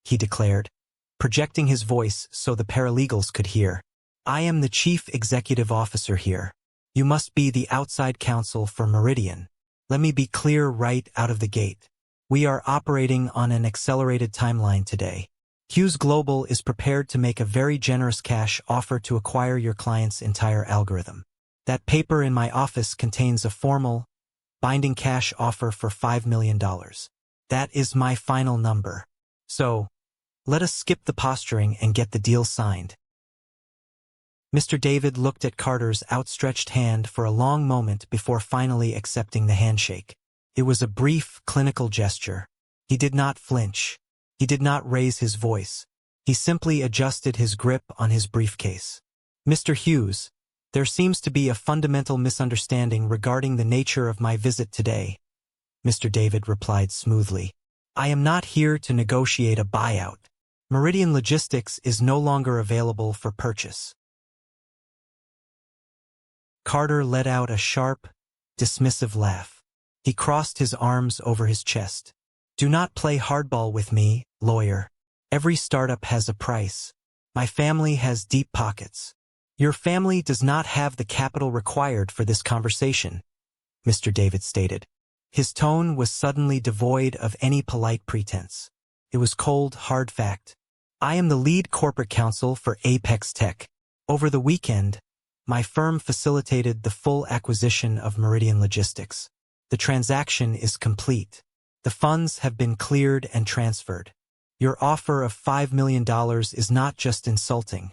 he declared, projecting his voice so the paralegals could hear. "I am the chief executive officer here. You must be the outside counsel for Meridian. Let me be clear right out of the gate. We are operating on an accelerated timeline today. Hughes Global is prepared to make a very generous cash offer to acquire your client's entire algorithm. That paper in my office contains a formal, binding cash offer for $5 million. That is my final number. So, let us skip the posturing and get the deal signed." Mr. David looked at Carter's outstretched hand for a long moment before finally accepting the handshake. It was a brief, clinical gesture. He did not flinch. He did not raise his voice. He simply adjusted his grip on his briefcase. "Mr. Hughes, there seems to be a fundamental misunderstanding regarding the nature of my visit today," Mr. David replied smoothly. "I am not here to negotiate a buyout. Meridian Logistics is no longer available for purchase." Carter let out a sharp, dismissive laugh. He crossed his arms over his chest. "Do not play hardball with me, lawyer. Every startup has a price. My family has deep pockets. Your family does not have the capital required for this conversation," Mr. David stated. His tone was suddenly devoid of any polite pretense. It was cold, hard fact. "I am the lead corporate counsel for Apex Tech. Over the weekend, my firm facilitated the full acquisition of Meridian Logistics. The transaction is complete. The funds have been cleared and transferred. Your offer of $5 million is not just insulting.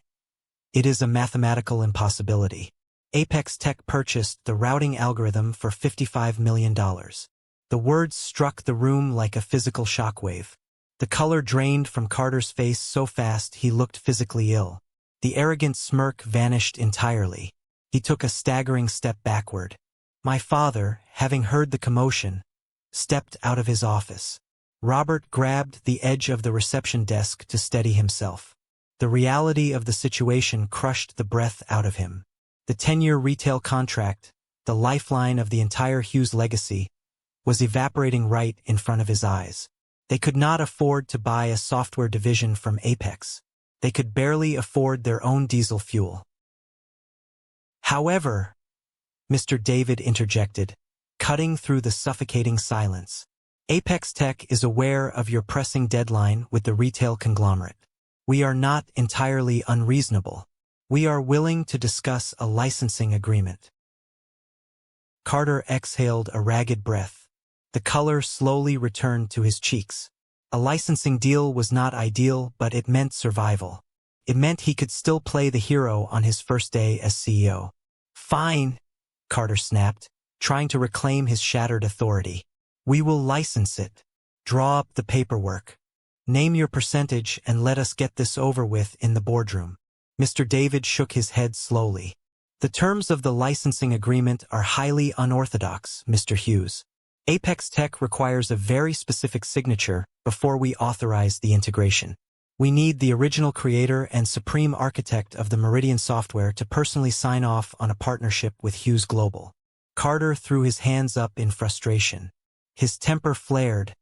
It is a mathematical impossibility. Apex Tech purchased the routing algorithm for $55 million. The words struck the room like a physical shockwave. The color drained from Carter's face so fast he looked physically ill. The arrogant smirk vanished entirely. He took a staggering step backward. My father, having heard the commotion, stepped out of his office. Robert grabbed the edge of the reception desk to steady himself. The reality of the situation crushed the breath out of him. The 10-year retail contract, the lifeline of the entire Hughes legacy, was evaporating right in front of his eyes. They could not afford to buy a software division from Apex. They could barely afford their own diesel fuel. "However," Mr. David interjected, cutting through the suffocating silence, "Apex Tech is aware of your pressing deadline with the retail conglomerate. We are not entirely unreasonable. We are willing to discuss a licensing agreement." Carter exhaled a ragged breath. The color slowly returned to his cheeks. A licensing deal was not ideal, but it meant survival. It meant he could still play the hero on his first day as CEO. "Fine," Carter snapped, trying to reclaim his shattered authority. "We will license it. Draw up the paperwork. Name your percentage and let us get this over with in the boardroom." Mr. David shook his head slowly. "The terms of the licensing agreement are highly unorthodox, Mr. Hughes. Apex Tech requires a very specific signature before we authorize the integration. We need the original creator and supreme architect of the Meridian software to personally sign off on a partnership with Hughes Global." Carter threw his hands up in frustration. His temper flared,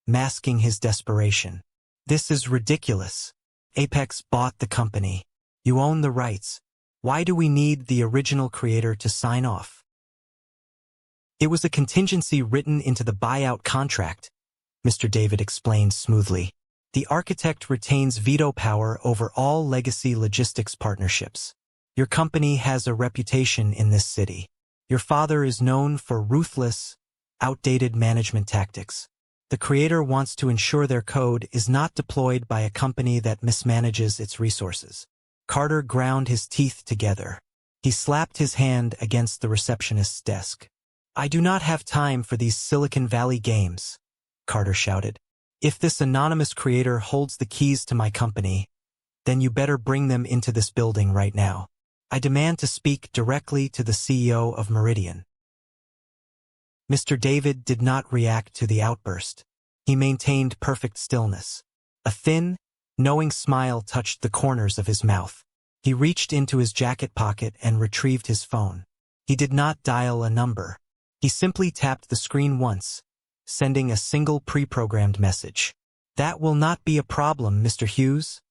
masking his desperation. "This is ridiculous. Apex bought the company. You own the rights. Why do we need the original creator to sign off?" "It was a contingency written into the buyout contract," Mr. David explained smoothly. "The architect retains veto power over all legacy logistics partnerships. Your company has a reputation in this city. Your father is known for ruthless, outdated management tactics. The creator wants to ensure their code is not deployed by a company that mismanages its resources." Carter ground his teeth together. He slapped his hand against the receptionist's desk. "I do not have time for these Silicon Valley games," Carter shouted. "If this anonymous creator holds the keys to my company, then you better bring them into this building right now. I demand to speak directly to the CEO of Meridian." Mr. David did not react to the outburst. He maintained perfect stillness. A thin, knowing smile touched the corners of his mouth. He reached into his jacket pocket and retrieved his phone. He did not dial a number. He simply tapped the screen once, sending a single pre-programmed message. "That will not be a problem, Mr. Hughes,"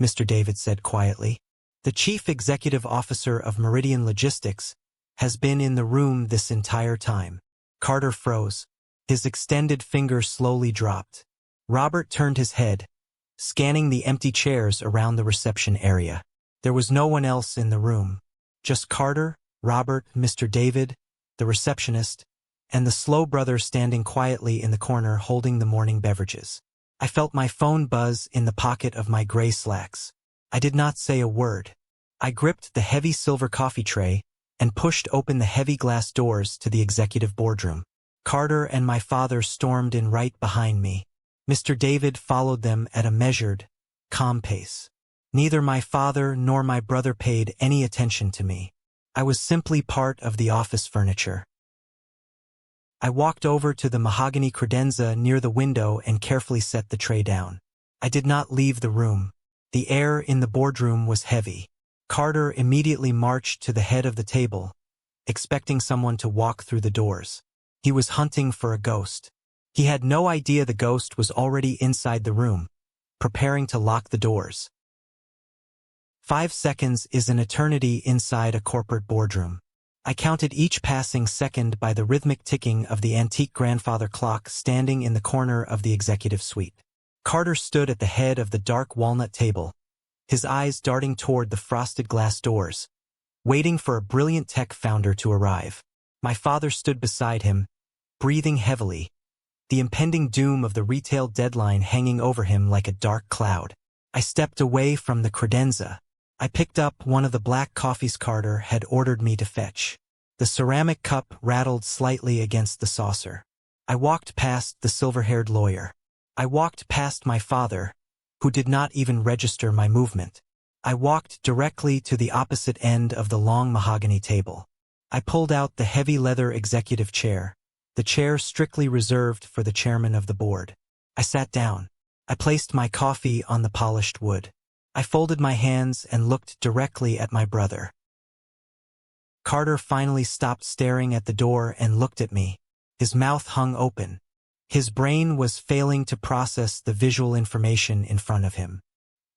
Mr. David said quietly. "The Chief Executive Officer of Meridian Logistics has been in the room this entire time." Carter froze. His extended finger slowly dropped. Robert turned his head, scanning the empty chairs around the reception area. There was no one else in the room. Just Carter, Robert, Mr. David, the receptionist, and the Slow brother standing quietly in the corner holding the morning beverages. I felt my phone buzz in the pocket of my gray slacks. I did not say a word. I gripped the heavy silver coffee tray and pushed open the heavy glass doors to the executive boardroom. Carter and my father stormed in right behind me. Mr. David followed them at a measured, calm pace. Neither my father nor my brother paid any attention to me. I was simply part of the office furniture. I walked over to the mahogany credenza near the window and carefully set the tray down. I did not leave the room. The air in the boardroom was heavy. Carter immediately marched to the head of the table, expecting someone to walk through the doors. He was hunting for a ghost. He had no idea the ghost was already inside the room, preparing to lock the doors. 5 seconds is an eternity inside a corporate boardroom. I counted each passing second by the rhythmic ticking of the antique grandfather clock standing in the corner of the executive suite. Carter stood at the head of the dark walnut table, his eyes darting toward the frosted glass doors, waiting for a brilliant tech founder to arrive. My father stood beside him, breathing heavily, the impending doom of the retail deadline hanging over him like a dark cloud. I stepped away from the credenza. I picked up one of the black coffees Carter had ordered me to fetch. The ceramic cup rattled slightly against the saucer. I walked past the silver-haired lawyer. I walked past my father, who did not even register my movement. I walked directly to the opposite end of the long mahogany table. I pulled out the heavy leather executive chair, the chair strictly reserved for the chairman of the board. I sat down. I placed my coffee on the polished wood. I folded my hands and looked directly at my brother. Carter finally stopped staring at the door and looked at me. His mouth hung open. His brain was failing to process the visual information in front of him.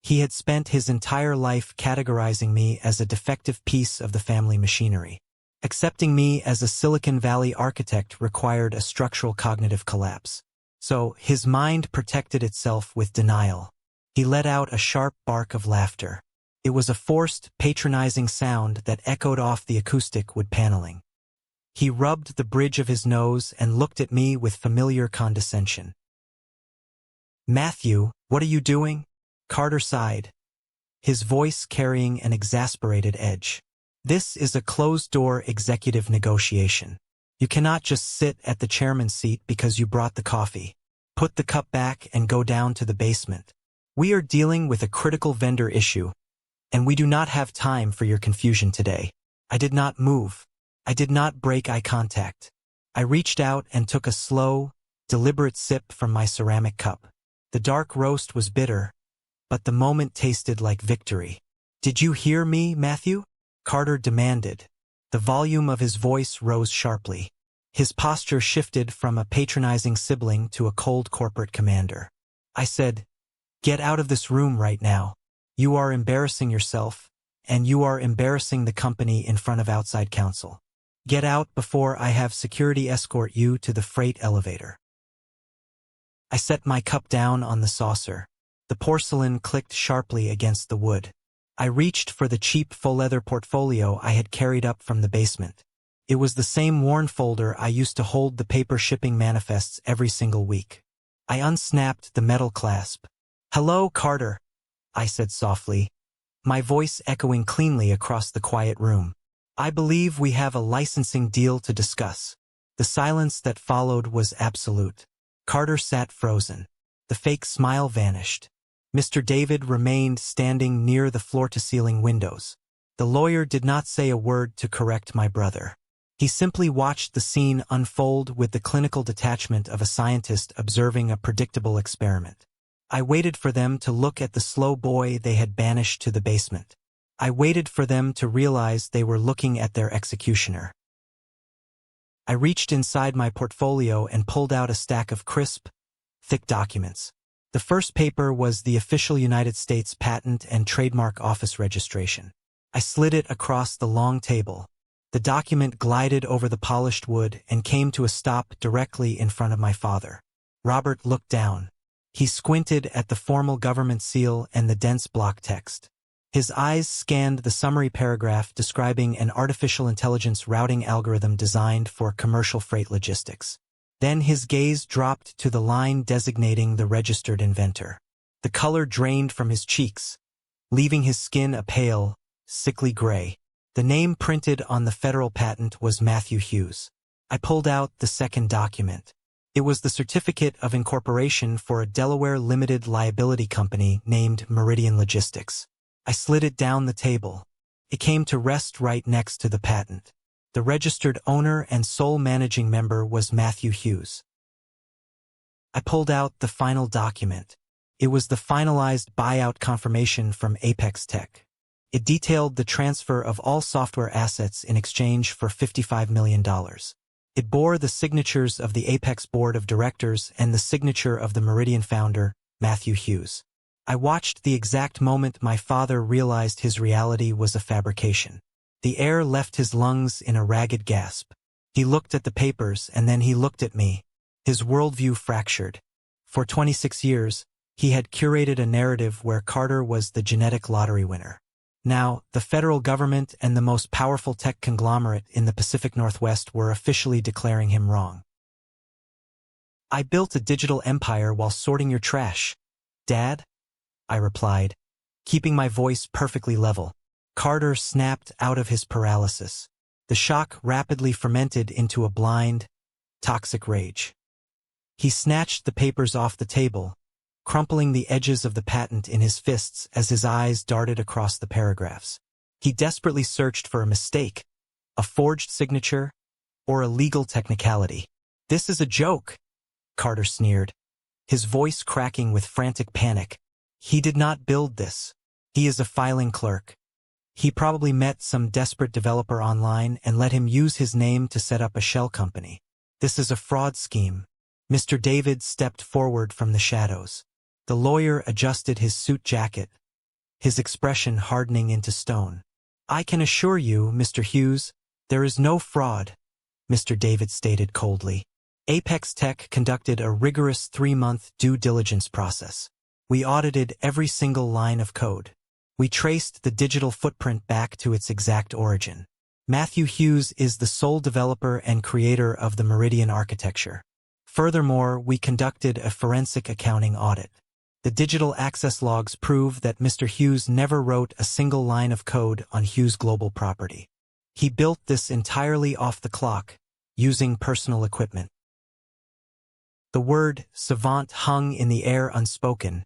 He had spent his entire life categorizing me as a defective piece of the family machinery. Accepting me as a Silicon Valley architect required a structural cognitive collapse. So his mind protected itself with denial. He let out a sharp bark of laughter. It was a forced, patronizing sound that echoed off the acoustic wood paneling. He rubbed the bridge of his nose and looked at me with familiar condescension. "Matthew, what are you doing?" Carter sighed, his voice carrying an exasperated edge. "This is a closed-door executive negotiation. You cannot just sit at the chairman's seat because you brought the coffee. Put the cup back and go down to the basement. We are dealing with a critical vendor issue, and we do not have time for your confusion today." I did not move. I did not break eye contact. I reached out and took a slow, deliberate sip from my ceramic cup. The dark roast was bitter, but the moment tasted like victory. "Did you hear me, Matthew?" Carter demanded. The volume of his voice rose sharply. His posture shifted from a patronizing sibling to a cold corporate commander. I said, "Get out of this room right now. You are embarrassing yourself, and you are embarrassing the company in front of outside counsel. Get out before I have security escort you to the freight elevator." I set my cup down on the saucer. The porcelain clicked sharply against the wood. I reached for the cheap faux-leather portfolio I had carried up from the basement. It was the same worn folder I used to hold the paper shipping manifests every single week. I unsnapped the metal clasp. "Hello, Carter," I said softly, my voice echoing cleanly across the quiet room. "I believe we have a licensing deal to discuss." The silence that followed was absolute. Carter sat frozen. The fake smile vanished. Mr. David remained standing near the floor-to-ceiling windows. The lawyer did not say a word to correct my brother. He simply watched the scene unfold with the clinical detachment of a scientist observing a predictable experiment. I waited for them to look at the slow boy they had banished to the basement. I waited for them to realize they were looking at their executioner. I reached inside my portfolio and pulled out a stack of crisp, thick documents. The first paper was the official United States Patent and Trademark Office registration. I slid it across the long table. The document glided over the polished wood and came to a stop directly in front of my father. Robert looked down. He squinted at the formal government seal and the dense block text. His eyes scanned the summary paragraph describing an artificial intelligence routing algorithm designed for commercial freight logistics. Then his gaze dropped to the line designating the registered inventor. The color drained from his cheeks, leaving his skin a pale, sickly gray. The name printed on the federal patent was Matthew Hughes. I pulled out the second document. It was the certificate of incorporation for a Delaware limited liability company named Meridian Logistics. I slid it down the table. It came to rest right next to the patent. The registered owner and sole managing member was Matthew Hughes. I pulled out the final document. It was the finalized buyout confirmation from Apex Tech. It detailed the transfer of all software assets in exchange for $55 million. It bore the signatures of the Apex Board of Directors and the signature of the Meridian founder, Matthew Hughes. I watched the exact moment my father realized his reality was a fabrication. The air left his lungs in a ragged gasp. He looked at the papers and then he looked at me. His worldview fractured. For 26 years, he had curated a narrative where Carter was the genetic lottery winner. Now, the federal government and the most powerful tech conglomerate in the Pacific Northwest were officially declaring him wrong. "I built a digital empire while sorting your trash, Dad," I replied, keeping my voice perfectly level. Carter snapped out of his paralysis. The shock rapidly fermented into a blind, toxic rage. He snatched the papers off the table, crumpling the edges of the patent in his fists as his eyes darted across the paragraphs. He desperately searched for a mistake, a forged signature, or a legal technicality. "This is a joke," Carter sneered, his voice cracking with frantic panic. "He did not build this. He is a filing clerk. He probably met some desperate developer online and let him use his name to set up a shell company. This is a fraud scheme." Mr. David stepped forward from the shadows. The lawyer adjusted his suit jacket, his expression hardening into stone. "I can assure you, Mr. Hughes, there is no fraud," Mr. David stated coldly. Apex Tech conducted a rigorous 3-month due diligence process. We audited every single line of code. We traced the digital footprint back to its exact origin. Matthew Hughes is the sole developer and creator of the Meridian architecture. Furthermore, we conducted a forensic accounting audit. The digital access logs prove that Mr. Hughes never wrote a single line of code on Hughes Global property. He built this entirely off the clock, using personal equipment. The word savant hung in the air unspoken,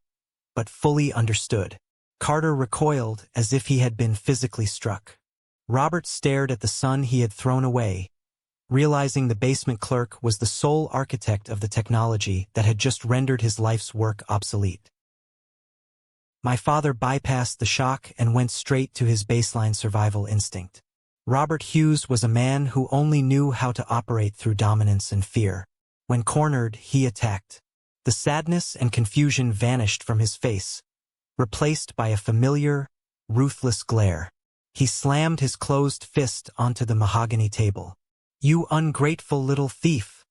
but fully understood. Carter recoiled as if he had been physically struck. Robert stared at the son he had thrown away, realizing the basement clerk was the sole architect of the technology that had just rendered his life's work obsolete. My father bypassed the shock and went straight to his baseline survival instinct. Robert Hughes was a man who only knew how to operate through dominance and fear. When cornered, he attacked. The sadness and confusion vanished from his face, replaced by a familiar, ruthless glare. He slammed his closed fist onto the mahogany table. "You ungrateful little thief,"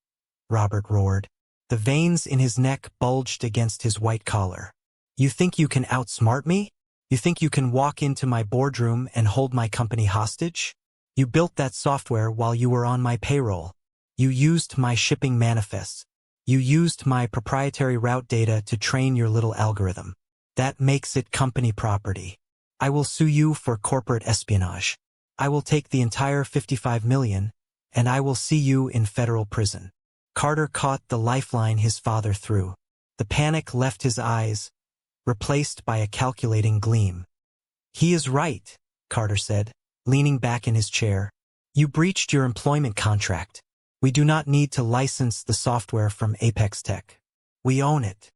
Robert roared. The veins in his neck bulged against his white collar. "You think you can outsmart me? You think you can walk into my boardroom and hold my company hostage? You built that software while you were on my payroll. You used my shipping manifests. You used my proprietary route data to train your little algorithm. That makes it company property. I will sue you for corporate espionage. I will take the entire $55 million, and I will see you in federal prison." Carter caught the lifeline his father threw. The panic left his eyes, replaced by a calculating gleam. "He is right," Carter said, leaning back in his chair. "You breached your employment contract. We do not need to license the software from Apex Tech. We own it."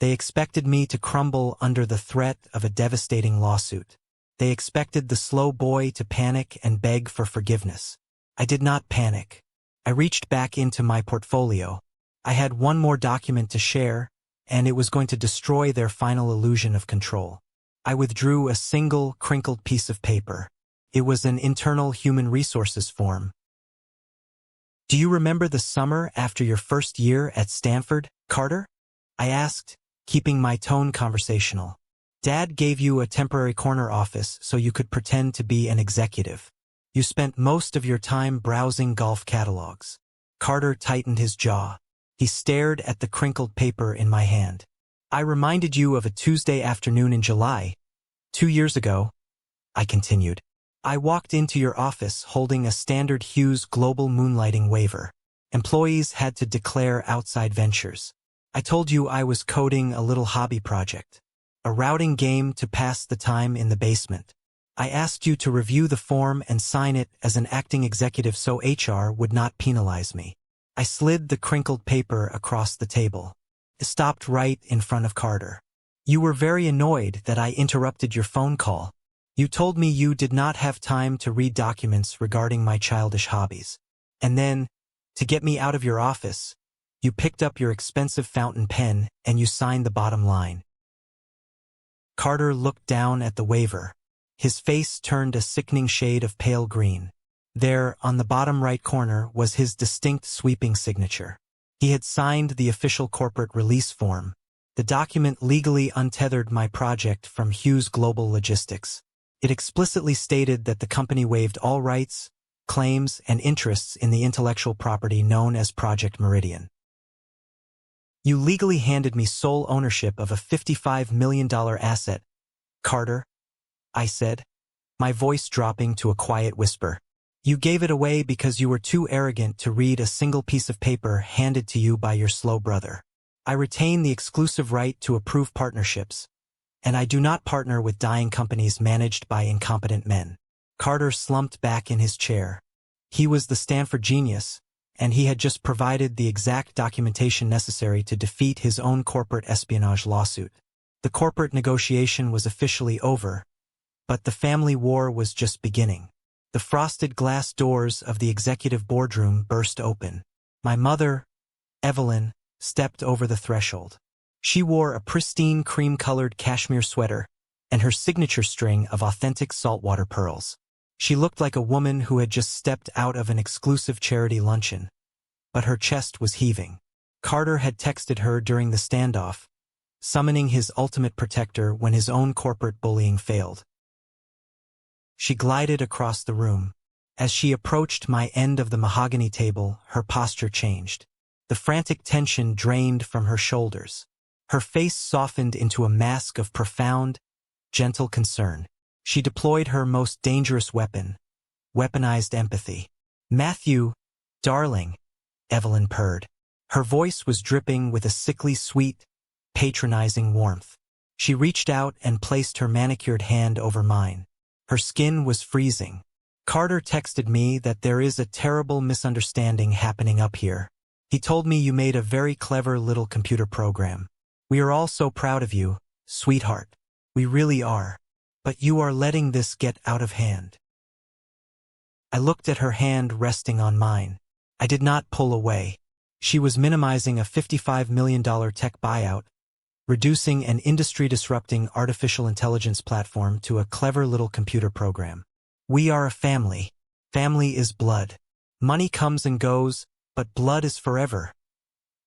They expected me to crumble under the threat of a devastating lawsuit. They expected the slow boy to panic and beg for forgiveness. I did not panic. I reached back into my portfolio. I had one more document to share, and it was going to destroy their final illusion of control. I withdrew a single, crinkled piece of paper. It was an internal human resources form. "Do you remember the summer after your first year at Stanford, Carter?" I asked, keeping my tone conversational. "Dad gave you a temporary corner office so you could pretend to be an executive. You spent most of your time browsing golf catalogs." Carter tightened his jaw. He stared at the crinkled paper in my hand. "I reminded you of a Tuesday afternoon in July, 2 years ago," I continued. "I walked into your office holding a Standard Hughes Global Moonlighting waiver. Employees had to declare outside ventures. I told you I was coding a little hobby project, a routing game to pass the time in the basement. I asked you to review the form and sign it as an acting executive so HR would not penalize me." I slid the crinkled paper across the table. It stopped right in front of Carter. "You were very annoyed that I interrupted your phone call. You told me you did not have time to read documents regarding my childish hobbies. And then, to get me out of your office, you picked up your expensive fountain pen and you signed the bottom line." Carter looked down at the waiver. His face turned a sickening shade of pale green. There, on the bottom right corner, was his distinct sweeping signature. He had signed the official corporate release form. The document legally untethered my project from Hughes Global Logistics. It explicitly stated that the company waived all rights, claims, and interests in the intellectual property known as Project Meridian. "You legally handed me sole ownership of a $55 million asset, Carter," I said, my voice dropping to a quiet whisper. "You gave it away because you were too arrogant to read a single piece of paper handed to you by your slow brother. I retain the exclusive right to approve partnerships, and I do not partner with dying companies managed by incompetent men." Carter slumped back in his chair. He was the Stanford genius, and he had just provided the exact documentation necessary to defeat his own corporate espionage lawsuit. The corporate negotiation was officially over, but the family war was just beginning. The frosted glass doors of the executive boardroom burst open. My mother, Evelyn, stepped over the threshold. She wore a pristine cream-colored cashmere sweater and her signature string of authentic saltwater pearls. She looked like a woman who had just stepped out of an exclusive charity luncheon, but her chest was heaving. Carter had texted her during the standoff, summoning his ultimate protector when his own corporate bullying failed. She glided across the room. As she approached my end of the mahogany table, her posture changed. The frantic tension drained from her shoulders. Her face softened into a mask of profound, gentle concern. She deployed her most dangerous weapon, weaponized empathy. "Matthew, darling," Evelyn purred. Her voice was dripping with a sickly sweet, patronizing warmth. She reached out and placed her manicured hand over mine. Her skin was freezing. "Carter texted me that there is a terrible misunderstanding happening up here. He told me you made a very clever little computer program. We are all so proud of you, sweetheart. We really are. But you are letting this get out of hand." I looked at her hand resting on mine. I did not pull away. She was minimizing a $55 million tech buyout, reducing an industry-disrupting artificial intelligence platform to a clever little computer program. "We are a family. Family is blood. Money comes and goes, but blood is forever,"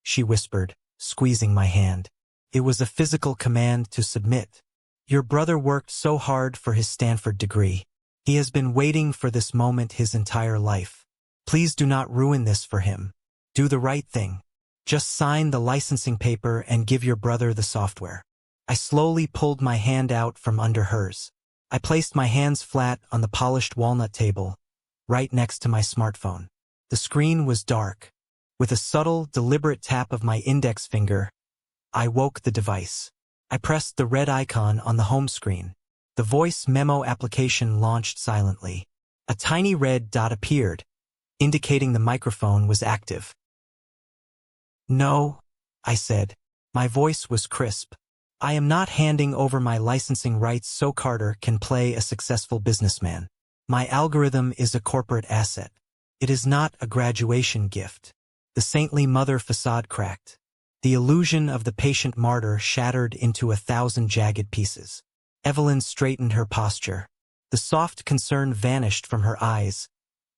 she whispered, squeezing my hand. It was a physical command to submit. "Your brother worked so hard for his Stanford degree. He has been waiting for this moment his entire life. Please do not ruin this for him. Do the right thing. Just sign the licensing paper and give your brother the software." I slowly pulled my hand out from under hers. I placed my hands flat on the polished walnut table, right next to my smartphone. The screen was dark. With a subtle, deliberate tap of my index finger, I woke the device. I pressed the red icon on the home screen. The voice memo application launched silently. A tiny red dot appeared, indicating the microphone was active. "No," I said. My voice was crisp. "I am not handing over my licensing rights so Carter can play a successful businessman. My algorithm is a corporate asset. It is not a graduation gift. The saintly mother facade cracked. The illusion of the patient martyr shattered into 1,000 jagged pieces. Evelyn straightened her posture. The soft concern vanished from her eyes,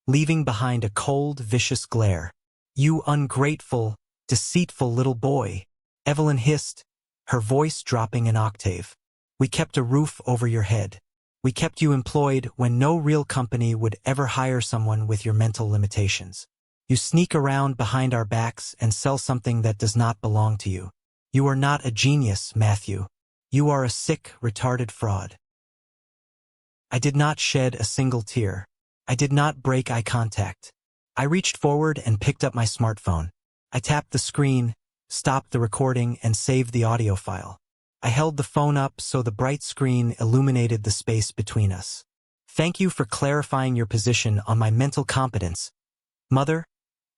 leaving behind a cold, vicious glare. "You ungrateful, deceitful little boy," Evelyn hissed, her voice dropping an octave. "We kept a roof over your head. We kept you employed when no real company would ever hire someone with your mental limitations. You sneak around behind our backs and sell something that does not belong to you. You are not a genius, Matthew. You are a sick, retarded fraud." I did not shed a single tear. I did not break eye contact. I reached forward and picked up my smartphone. I tapped the screen, stopped the recording, and saved the audio file. I held the phone up so the bright screen illuminated the space between us. "Thank you for clarifying your position on my mental competence, Mother,"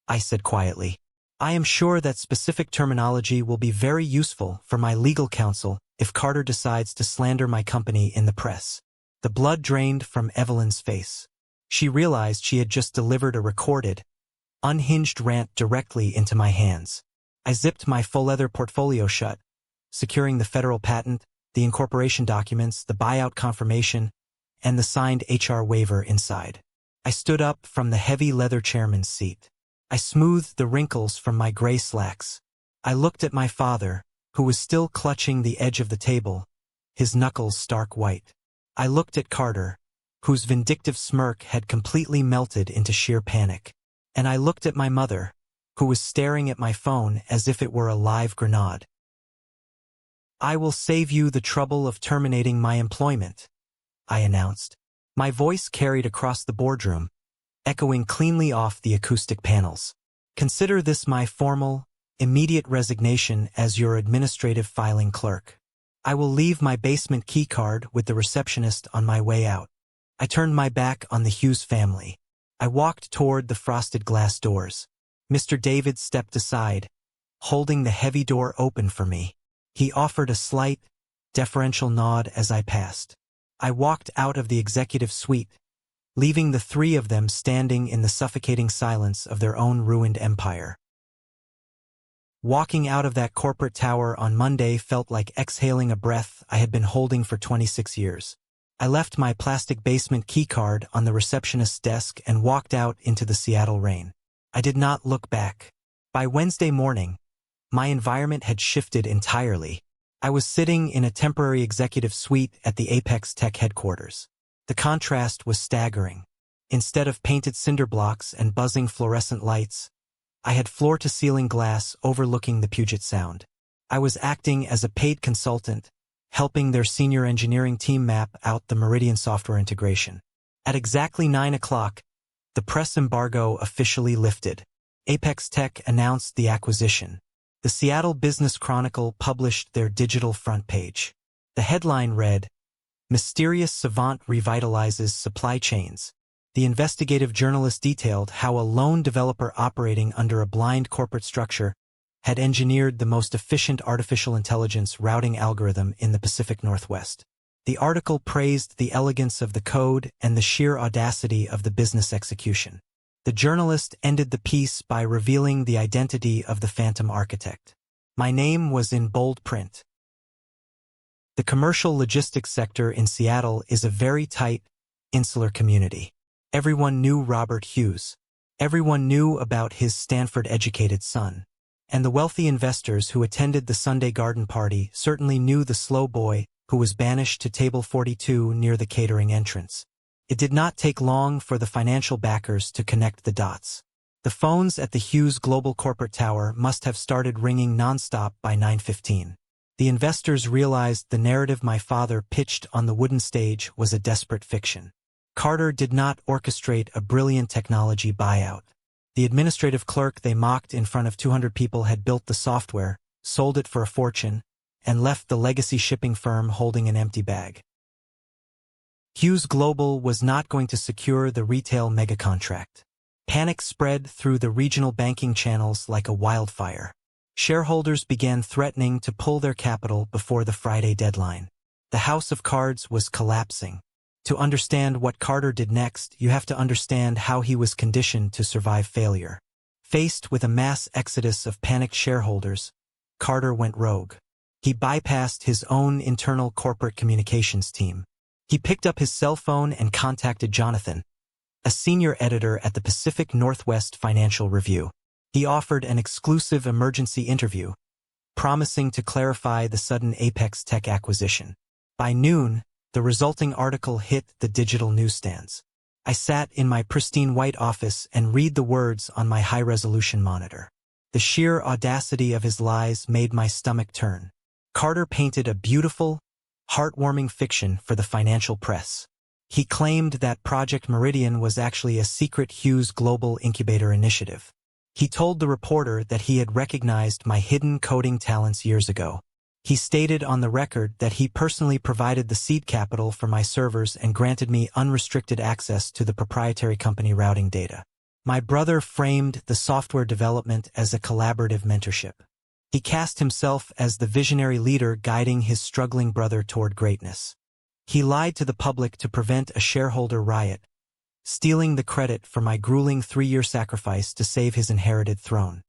I said quietly. "I am sure that specific terminology will be very useful for my legal counsel if Carter decides to slander my company in the press." The blood drained from Evelyn's face. She realized she had just delivered a recorded, unhinged rant directly into my hands. I zipped my full-leather portfolio shut, securing the federal patent, the incorporation documents, the buyout confirmation, and the signed HR waiver inside. I stood up from the heavy leather chairman's seat. I smoothed the wrinkles from my gray slacks. I looked at my father, who was still clutching the edge of the table, his knuckles stark white. I looked at Carter, whose vindictive smirk had completely melted into sheer panic. And I looked at my mother, who was staring at my phone as if it were a live grenade. "I will save you the trouble of terminating my employment," I announced. My voice carried across the boardroom, echoing cleanly off the acoustic panels. "Consider this my formal, immediate resignation as your administrative filing clerk. I will leave my basement key card with the receptionist on my way out." I turned my back on the Hughes family. I walked toward the frosted glass doors. Mr. David stepped aside, holding the heavy door open for me. He offered a slight, deferential nod as I passed. I walked out of the executive suite, leaving the three of them standing in the suffocating silence of their own ruined empire. Walking out of that corporate tower on Monday felt like exhaling a breath I had been holding for 26 years. I left my plastic basement keycard on the receptionist's desk and walked out into the Seattle rain. I did not look back. By Wednesday morning, my environment had shifted entirely. I was sitting in a temporary executive suite at the Apex Tech headquarters. The contrast was staggering. Instead of painted cinder blocks and buzzing fluorescent lights, I had floor-to-ceiling glass overlooking the Puget Sound. I was acting as a paid consultant, helping their senior engineering team map out the Meridian software integration. At exactly 9 o'clock, the press embargo officially lifted. Apex Tech announced the acquisition. The Seattle Business Chronicle published their digital front page. The headline read, "Mysterious Savant Revitalizes Supply Chains." The investigative journalist detailed how a lone developer operating under a blind corporate structure had engineered the most efficient artificial intelligence routing algorithm in the Pacific Northwest. The article praised the elegance of the code and the sheer audacity of the business execution. The journalist ended the piece by revealing the identity of the phantom architect. My name was in bold print. The commercial logistics sector in Seattle is a very tight, insular community. Everyone knew Robert Hughes. Everyone knew about his Stanford-educated son. And the wealthy investors who attended the Sunday garden party certainly knew the slow boy who was banished to table 42 near the catering entrance. It did not take long for the financial backers to connect the dots. The phones at the Hughes Global Corporate Tower must have started ringing nonstop by 9:15. The investors realized the narrative my father pitched on the wooden stage was a desperate fiction. Carter did not orchestrate a brilliant technology buyout. The administrative clerk they mocked in front of 200 people had built the software, sold it for a fortune, and left the legacy shipping firm holding an empty bag. Hughes Global was not going to secure the retail megacontract. Panic spread through the regional banking channels like a wildfire. Shareholders began threatening to pull their capital before the Friday deadline. The house of cards was collapsing. To understand what Carter did next, you have to understand how he was conditioned to survive failure. Faced with a mass exodus of panicked shareholders, Carter went rogue. He bypassed his own internal corporate communications team. He picked up his cell phone and contacted Jonathan, a senior editor at the Pacific Northwest Financial Review. He offered an exclusive emergency interview, promising to clarify the sudden Apex Tech acquisition. By noon, the resulting article hit the digital newsstands. I sat in my pristine white office and read the words on my high-resolution monitor. The sheer audacity of his lies made my stomach turn. Carter painted a beautiful, heartwarming fiction for the financial press. He claimed that Project Meridian was actually a secret Hughes Global Incubator initiative. He told the reporter that he had recognized my hidden coding talents years ago. He stated on the record that he personally provided the seed capital for my servers and granted me unrestricted access to the proprietary company routing data. My brother framed the software development as a collaborative mentorship. He cast himself as the visionary leader guiding his struggling brother toward greatness. He lied to the public to prevent a shareholder riot, stealing the credit for my grueling 3-year sacrifice to save his inherited throne.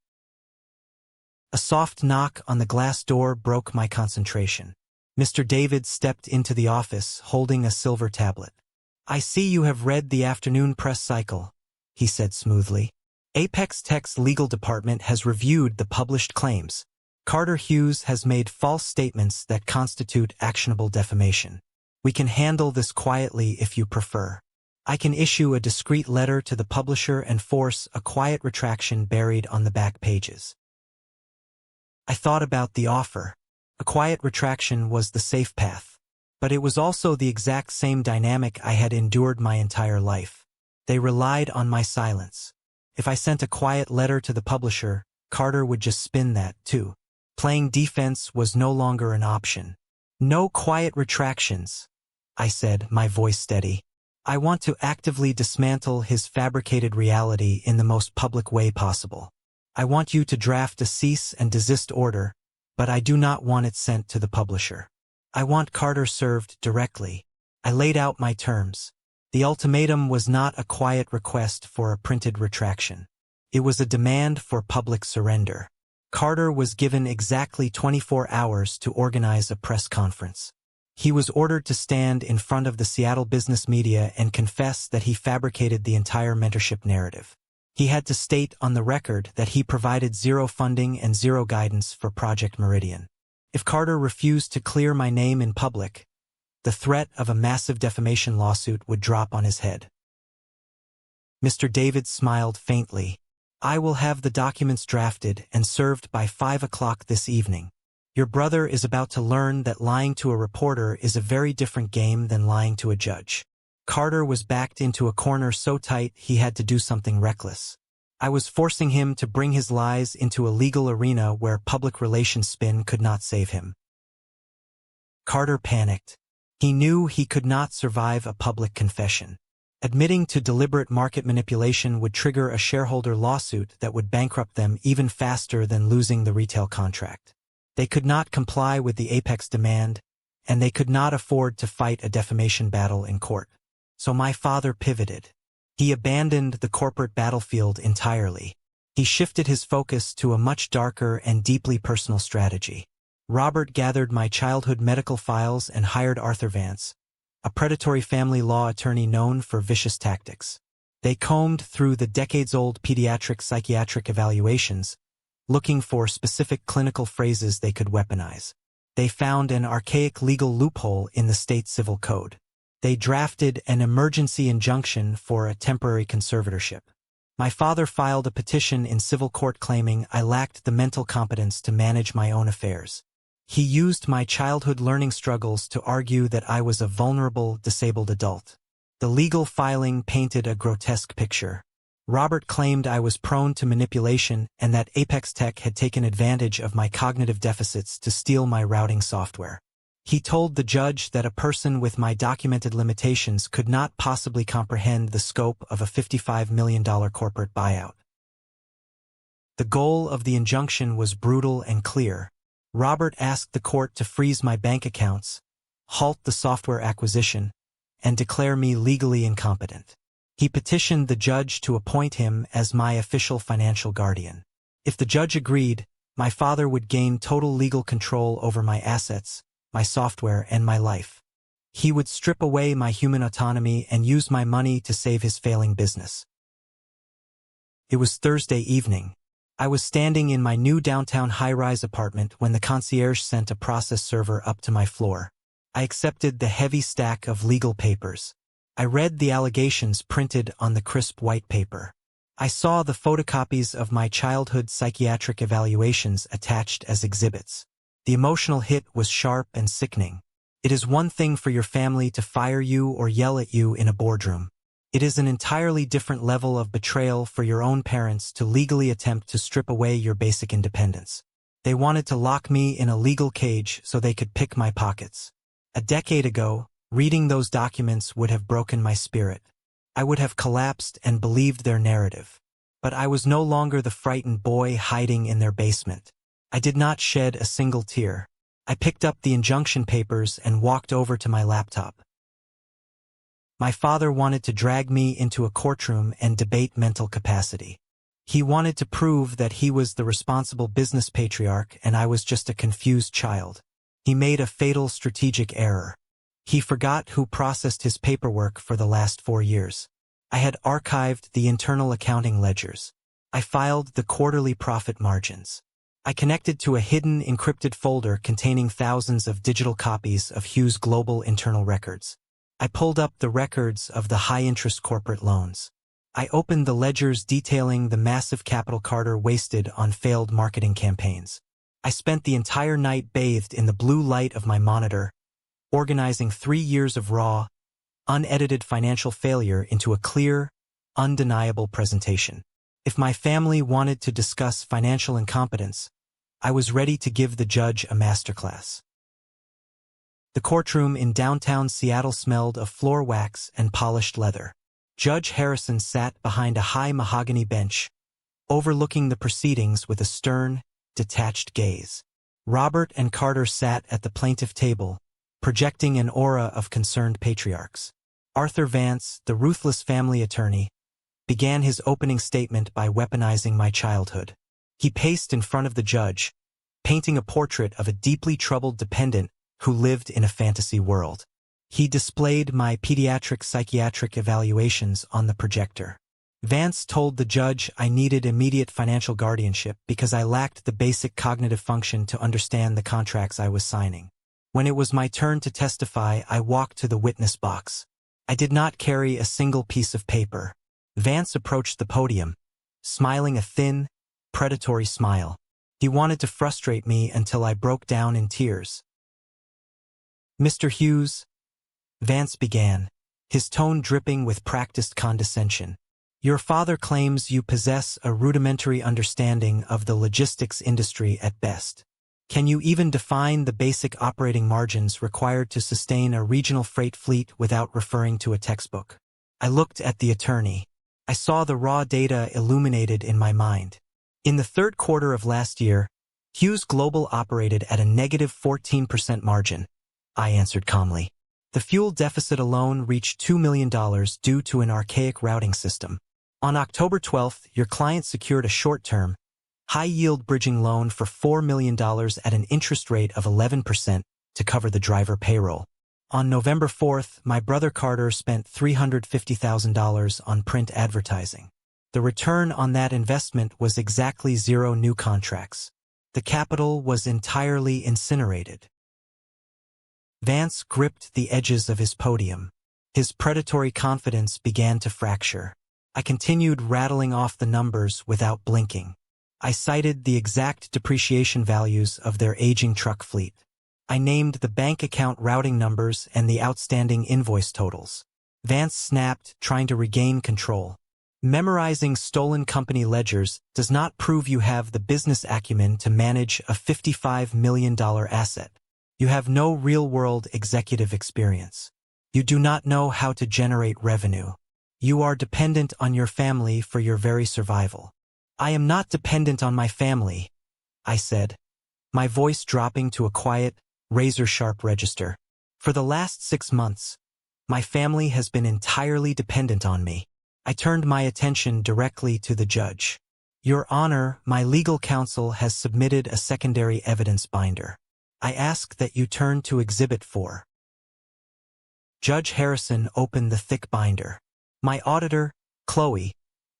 A soft knock on the glass door broke my concentration. Mr. David stepped into the office, holding a silver tablet. "I see you have read the afternoon press cycle," he said smoothly. "Apex Tech's legal department has reviewed the published claims. Carter Hughes has made false statements that constitute actionable defamation. We can handle this quietly if you prefer. I can issue a discreet letter to the publisher and force a quiet retraction buried on the back pages." I thought about the offer. A quiet retraction was the safe path. But it was also the exact same dynamic I had endured my entire life. They relied on my silence. If I sent a quiet letter to the publisher, Carter would just spin that, too. Playing defense was no longer an option. "No quiet retractions," I said, my voice steady. "I want to actively dismantle his fabricated reality in the most public way possible. I want you to draft a cease and desist order, but I do not want it sent to the publisher. I want Carter served directly." I laid out my terms. The ultimatum was not a quiet request for a printed retraction. It was a demand for public surrender. Carter was given exactly 24 hours to organize a press conference. He was ordered to stand in front of the Seattle business media and confess that he fabricated the entire mentorship narrative. He had to state on the record that he provided zero funding and zero guidance for Project Meridian. If Carter refused to clear my name in public, the threat of a massive defamation lawsuit would drop on his head. Mr. David smiled faintly. "I will have the documents drafted and served by 5 o'clock this evening. Your brother is about to learn that lying to a reporter is a very different game than lying to a judge." Carter was backed into a corner so tight he had to do something reckless. I was forcing him to bring his lies into a legal arena where public relations spin could not save him. Carter panicked. He knew he could not survive a public confession. Admitting to deliberate market manipulation would trigger a shareholder lawsuit that would bankrupt them even faster than losing the retail contract. They could not comply with the Apex demand, and they could not afford to fight a defamation battle in court. So my father pivoted. He abandoned the corporate battlefield entirely. He shifted his focus to a much darker and deeply personal strategy. Robert gathered my childhood medical files and hired Arthur Vance, a predatory family law attorney known for vicious tactics. They combed through the decades-old pediatric psychiatric evaluations, looking for specific clinical phrases they could weaponize. They found an archaic legal loophole in the state civil code. They drafted an emergency injunction for a temporary conservatorship. My father filed a petition in civil court claiming I lacked the mental competence to manage my own affairs. He used my childhood learning struggles to argue that I was a vulnerable, disabled adult. The legal filing painted a grotesque picture. Robert claimed I was prone to manipulation and that Apex Tech had taken advantage of my cognitive deficits to steal my routing software. He told the judge that a person with my documented limitations could not possibly comprehend the scope of a $55 million corporate buyout. The goal of the injunction was brutal and clear. Robert asked the court to freeze my bank accounts, halt the software acquisition, and declare me legally incompetent. He petitioned the judge to appoint him as my official financial guardian. If the judge agreed, my father would gain total legal control over my assets, my software, and my life. He would strip away my human autonomy and use my money to save his failing business. It was Thursday evening. I was standing in my new downtown high-rise apartment when the concierge sent a process server up to my floor. I accepted the heavy stack of legal papers. I read the allegations printed on the crisp white paper. I saw the photocopies of my childhood psychiatric evaluations attached as exhibits. The emotional hit was sharp and sickening. It is one thing for your family to fire you or yell at you in a boardroom. It is an entirely different level of betrayal for your own parents to legally attempt to strip away your basic independence. They wanted to lock me in a legal cage so they could pick my pockets. A decade ago, reading those documents would have broken my spirit. I would have collapsed and believed their narrative. But I was no longer the frightened boy hiding in their basement. I did not shed a single tear. I picked up the injunction papers and walked over to my laptop. My father wanted to drag me into a courtroom and debate mental capacity. He wanted to prove that he was the responsible business patriarch and I was just a confused child. He made a fatal strategic error. He forgot who processed his paperwork for the last 4 years. I had archived the internal accounting ledgers. I filed the quarterly profit margins. I connected to a hidden encrypted folder containing thousands of digital copies of Hughes' global internal records. I pulled up the records of the high-interest corporate loans. I opened the ledgers detailing the massive capital Carter wasted on failed marketing campaigns. I spent the entire night bathed in the blue light of my monitor, organizing 3 years of raw, unedited financial failure into a clear, undeniable presentation. If my family wanted to discuss financial incompetence, I was ready to give the judge a masterclass. The courtroom in downtown Seattle smelled of floor wax and polished leather. Judge Harrison sat behind a high mahogany bench, overlooking the proceedings with a stern, detached gaze. Robert and Carter sat at the plaintiff table, projecting an aura of concerned patriarchs. Arthur Vance, the ruthless family attorney, began his opening statement by weaponizing my childhood. He paced in front of the judge, painting a portrait of a deeply troubled dependent who lived in a fantasy world. He displayed my pediatric psychiatric evaluations on the projector. Vance told the judge I needed immediate financial guardianship because I lacked the basic cognitive function to understand the contracts I was signing. When it was my turn to testify, I walked to the witness box. I did not carry a single piece of paper. Vance approached the podium, smiling a thin, predatory smile. He wanted to frustrate me until I broke down in tears. "Mr. Hughes," Vance began, his tone dripping with practiced condescension. "Your father claims you possess a rudimentary understanding of the logistics industry at best. Can you even define the basic operating margins required to sustain a regional freight fleet without referring to a textbook?" I looked at the attorney. I saw the raw data illuminated in my mind. In the third quarter of last year, Hughes Global operated at a negative 14% margin. I answered calmly. The fuel deficit alone reached $2 million due to an archaic routing system. On October 12th, your client secured a short-term, high-yield bridging loan for $4 million at an interest rate of 11% to cover the driver payroll. On November 4th, my brother Carter spent $350,000 on print advertising. The return on that investment was exactly 0 new contracts. The capital was entirely incinerated. Vance gripped the edges of his podium. His predatory confidence began to fracture. I continued rattling off the numbers without blinking. I cited the exact depreciation values of their aging truck fleet. I named the bank account routing numbers and the outstanding invoice totals. Vance snapped, trying to regain control. Memorizing stolen company ledgers does not prove you have the business acumen to manage a $55 million asset. You have no real-world executive experience. You do not know how to generate revenue. You are dependent on your family for your very survival. "I am not dependent on my family," I said, my voice dropping to a quiet, razor-sharp register. "For the last 6 months, My family has been entirely dependent on me. I turned my attention directly to the judge. Your Honor, my legal counsel has submitted a secondary evidence binder. I ask that you turn to Exhibit 4. Judge Harrison opened the thick binder. My auditor, Chloe,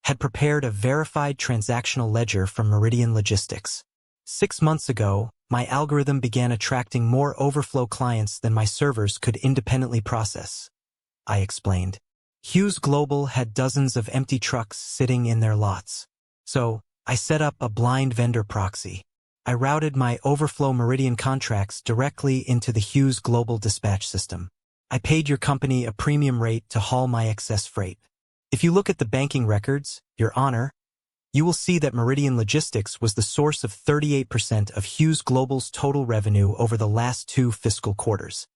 had prepared a verified transactional ledger from Meridian Logistics. 6 months ago, my algorithm began attracting more overflow clients than my servers could independently process. I explained. Hughes Global had dozens of empty trucks sitting in their lots. So, I set up a blind vendor proxy. I routed my overflow Meridian contracts directly into the Hughes Global dispatch system. I paid your company a premium rate to haul my excess freight. If you look at the banking records, Your Honor, you will see that Meridian Logistics was the source of 38% of Hughes Global's total revenue over the last 2 fiscal quarters.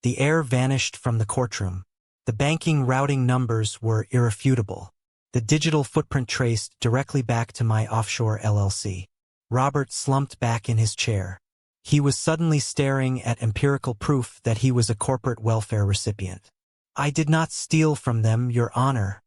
The air vanished from the courtroom. The banking routing numbers were irrefutable. The digital footprint traced directly back to my offshore LLC. Robert slumped back in his chair. He was suddenly staring at empirical proof that he was a corporate welfare recipient. I did not steal from them, Your Honor,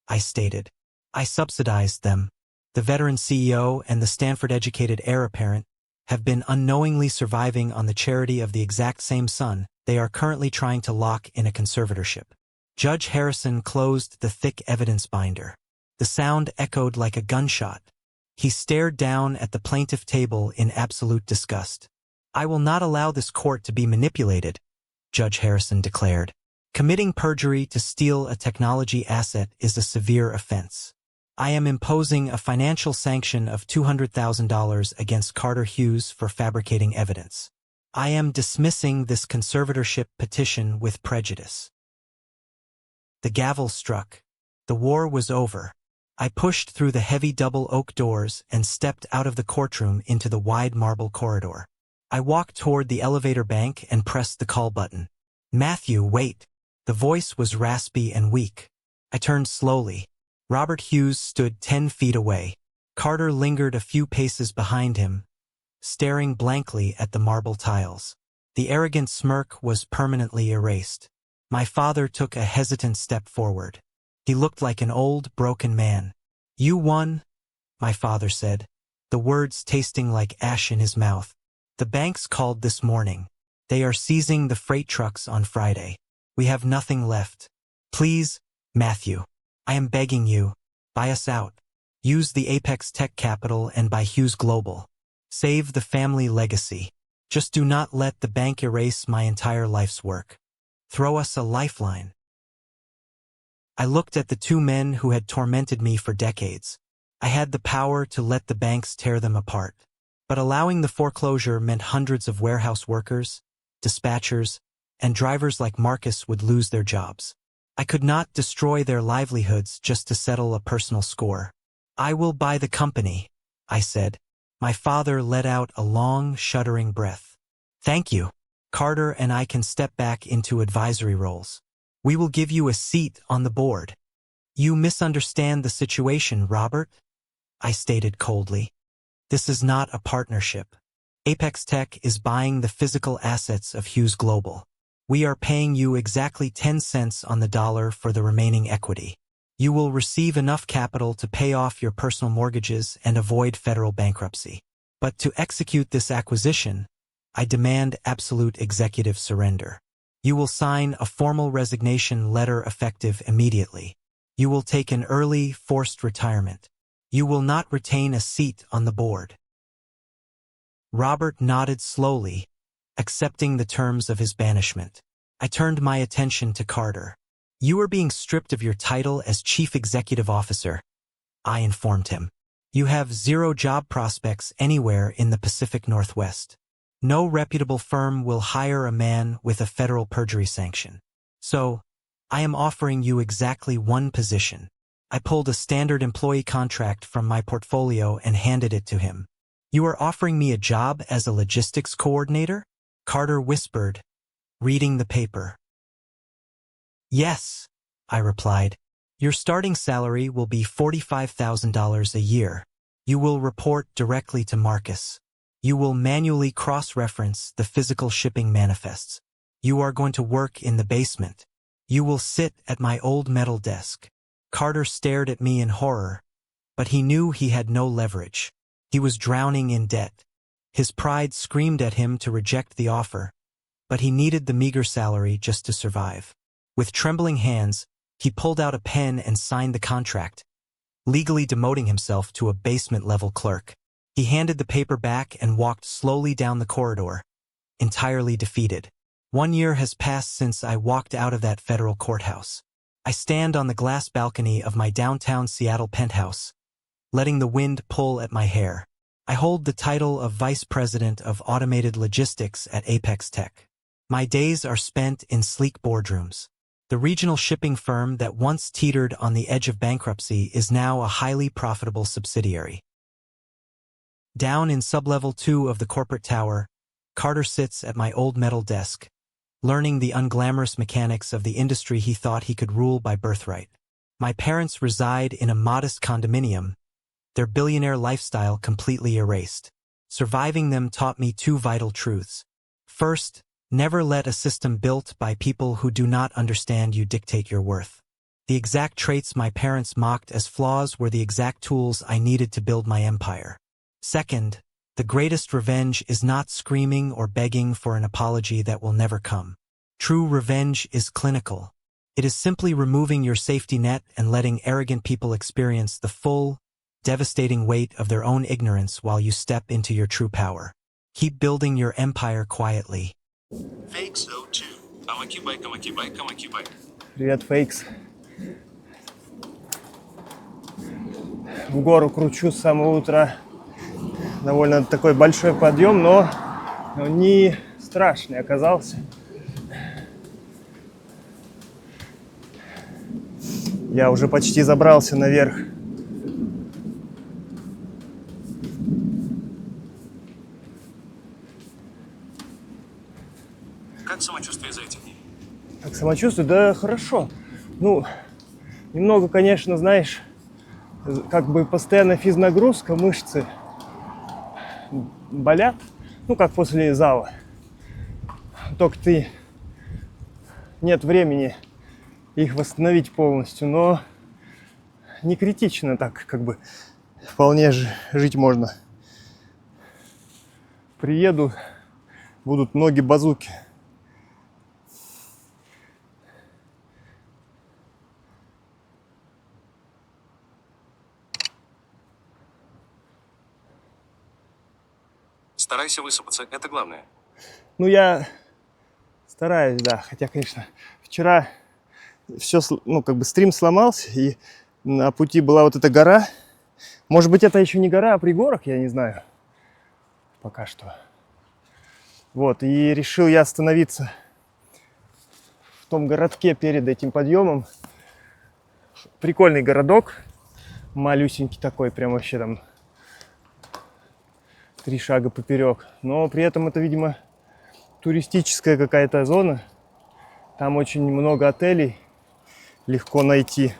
I stated. I subsidized them. The veteran CEO and the Stanford-educated heir apparent have been unknowingly surviving on the charity of the exact same son they are currently trying to lock in a conservatorship. Judge Harrison closed the thick evidence binder. The sound echoed like a gunshot. He stared down at the plaintiff table in absolute disgust. I will not allow this court to be manipulated, Judge Harrison declared. Committing perjury to steal a technology asset is a severe offense. I am imposing a financial sanction of $200,000 against Carter Hughes for fabricating evidence. I am dismissing this conservatorship petition with prejudice. The gavel struck. The war was over. I pushed through the heavy double oak doors and stepped out of the courtroom into the wide marble corridor. I walked toward the elevator bank and pressed the call button. Matthew, wait. The voice was raspy and weak. I turned slowly. Robert Hughes stood 10 feet away. Carter lingered a few paces behind him, staring blankly at the marble tiles. The arrogant smirk was permanently erased. My father took a hesitant step forward. He looked like an old, broken man. You won, my father said, the words tasting like ash in his mouth. The banks called this morning. They are seizing the freight trucks on Friday. We have nothing left. Please, Matthew, I am begging you, buy us out. Use the Apex Tech Capital and buy Hughes Global. Save the family legacy. Just do not let the bank erase my entire life's work. Throw us a lifeline. I looked at the 2 men who had tormented me for decades. I had the power to let the banks tear them apart. But allowing the foreclosure meant hundreds of warehouse workers, dispatchers, and drivers like Marcus would lose their jobs. I could not destroy their livelihoods just to settle a personal score. I will buy the company, I said. My father let out a long, shuddering breath. Thank you. Carter and I can step back into advisory roles. We will give you a seat on the board. You misunderstand the situation, Robert, I stated coldly. This is not a partnership. Apex Tech is buying the physical assets of Hughes Global. We are paying you exactly 10 cents on the dollar for the remaining equity. You will receive enough capital to pay off your personal mortgages and avoid federal bankruptcy. But to execute this acquisition, I demand absolute executive surrender. You will sign a formal resignation letter effective immediately. You will take an early, forced retirement. You will not retain a seat on the board. Robert nodded slowly, accepting the terms of his banishment. I turned my attention to Carter. You are being stripped of your title as Chief Executive Officer, I informed him. You have 0 job prospects anywhere in the Pacific Northwest. No reputable firm will hire a man with a federal perjury sanction. So, I am offering you exactly 1 position. I pulled a standard employee contract from my portfolio and handed it to him. You are offering me a job as a logistics coordinator? Carter whispered, reading the paper. Yes, I replied. Your starting salary will be $45,000 a year. You will report directly to Marcus. You will manually cross-reference the physical shipping manifests. You are going to work in the basement. You will sit at my old metal desk. Carter stared at me in horror, but he knew he had no leverage. He was drowning in debt. His pride screamed at him to reject the offer, but he needed the meager salary just to survive. With trembling hands, he pulled out a pen and signed the contract, legally demoting himself to a basement-level clerk. He handed the paper back and walked slowly down the corridor, entirely defeated. 1 year has passed since I walked out of that federal courthouse. I stand on the glass balcony of my downtown Seattle penthouse, letting the wind pull at my hair. I hold the title of Vice President of Automated Logistics at Apex Tech. My days are spent in sleek boardrooms. The regional shipping firm that once teetered on the edge of bankruptcy is now a highly profitable subsidiary. Down in sublevel 2 of the corporate tower, Carter sits at my old metal desk, learning the unglamorous mechanics of the industry he thought he could rule by birthright. My parents reside in a modest condominium, their billionaire lifestyle completely erased. Surviving them taught me 2 vital truths. First, never let a system built by people who do not understand you dictate your worth. The exact traits my parents mocked as flaws were the exact tools I needed to build my empire. Second, the greatest revenge is not screaming or begging for an apology that will never come. True revenge is clinical. It is simply removing your safety net and letting arrogant people experience the full, devastating weight of their own ignorance while you step into your true power. Keep building your empire quietly. Fakes 02. Камаки-байк. Привет, Фейкс. В гору кручу с самого утра. Довольно такой большой подъем, но не страшный оказался. Я уже почти забрался наверх. Как самочувствие за эти дни? Как самочувствие? Да хорошо. Ну, немного, конечно, знаешь, как бы постоянно физнагрузка, мышцы болят. Ну, как после зала. Только ты нет времени их восстановить полностью, но не критично так, как бы вполне жить можно. Приеду, будут ноги базуки. Старайся высыпаться, это главное. Ну, я стараюсь, да. Хотя, конечно, вчера все, ну, как бы стрим сломался, и на пути была вот эта гора. Может быть, это еще не гора, а пригорок, я не знаю. Пока что. Вот, и решил я остановиться в том городке перед этим подъемом. Прикольный городок. Малюсенький такой, прям вообще там 3 шага поперек. Но при этом это, видимо, туристическая какая-то зона. Там очень много отелей. Легко найти.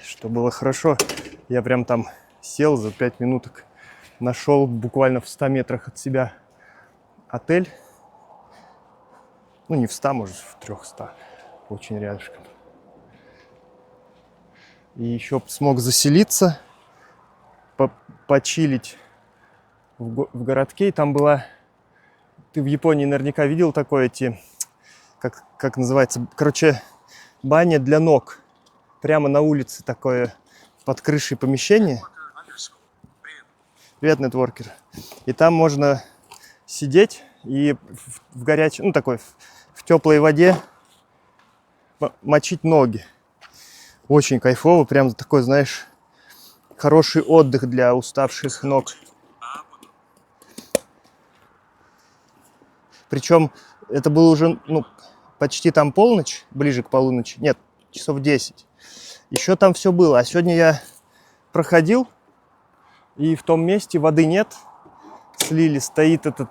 Что было хорошо. Я прям там сел за 5 минуток. Нашел буквально в 100 метрах от себя отель. Ну, не в 100, может, в 300. Очень рядышком. И еще смог заселиться, почилить в городке. И там была... Ты в Японии наверняка видел такое, как называется, короче, баня для ног. Прямо на улице такое, под крышей помещение. Привет, нетворкер. И там можно сидеть и в горячей, ну такой, в теплой воде мочить ноги. Очень кайфово, прям такой, знаешь, хороший отдых для уставших ног. Причем это было уже, ну, почти там полночь, ближе к полуночи. Нет, часов 10. Еще там все было. А сегодня я проходил, и в том месте воды нет. Слили, стоит этот